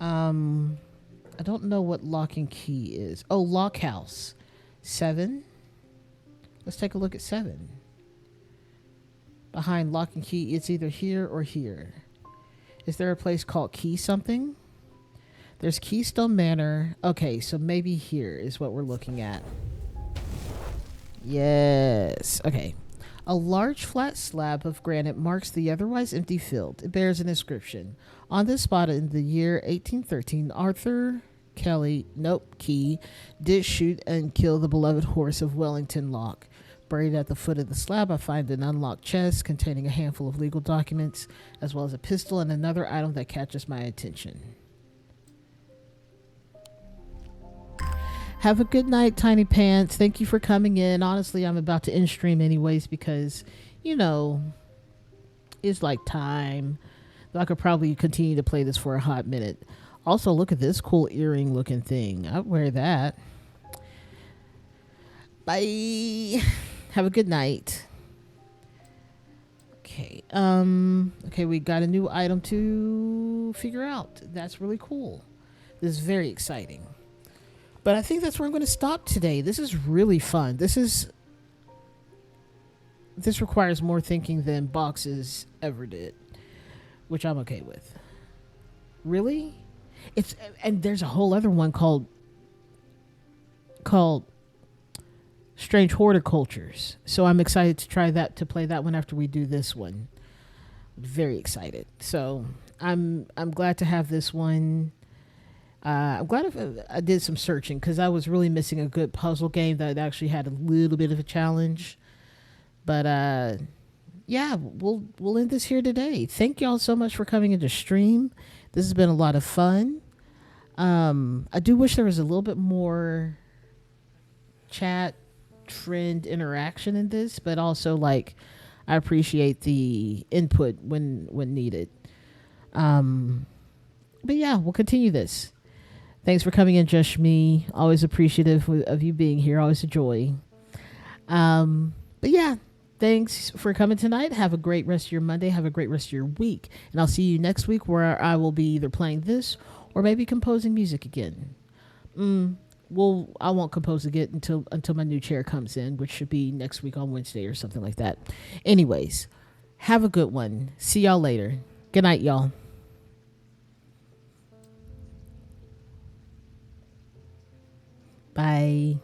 I don't know what lock and key is. Oh, lock house. 7. Let's take a look at 7. Behind lock and key, it's either here or here. Is there a place called Key something? There's Keystone Manor. Okay, so maybe here is what we're looking at. Yes. Okay. A large flat slab of granite marks the otherwise empty field. It bears an inscription. On this spot in the year 1813, Arthur Key did shoot and kill the beloved horse of Wellington Locke. Buried at the foot of the slab, I find an unlocked chest containing a handful of legal documents, as well as a pistol and another item that catches my attention. Have a good night, Tiny Pants. Thank you for coming in. Honestly, I'm about to end stream anyways because, it's like time. I could probably continue to play this for a hot minute. Also, look at this cool earring looking thing. I'd wear that. Bye. Have a good night. Okay. Okay, we got a new item to figure out. That's really cool. This is very exciting. But I think that's where I'm going to stop today. This is really fun. This requires more thinking than boxes ever did, which I'm okay with. Really? And there's a whole other one called Strange Horticultures. So I'm excited to try that, to play that one after we do this one. Very excited. So I'm glad to have this one. I'm glad I did some searching because I was really missing a good puzzle game that actually had a little bit of a challenge. But yeah, we'll end this here today. Thank y'all so much for coming into stream. This has been a lot of fun. I do wish there was a little bit more chat trend interaction in this, but also I appreciate the input when needed. But yeah, we'll continue this. Thanks for coming in, Just Me. Always appreciative of you being here. Always a joy. But yeah, thanks for coming tonight. Have a great rest of your Monday. Have a great rest of your week. And I'll see you next week where I will be either playing this or maybe composing music again. I won't compose again until my new chair comes in, which should be next week on Wednesday or something like that. Anyways, have a good one. See y'all later. Good night, y'all. Bye.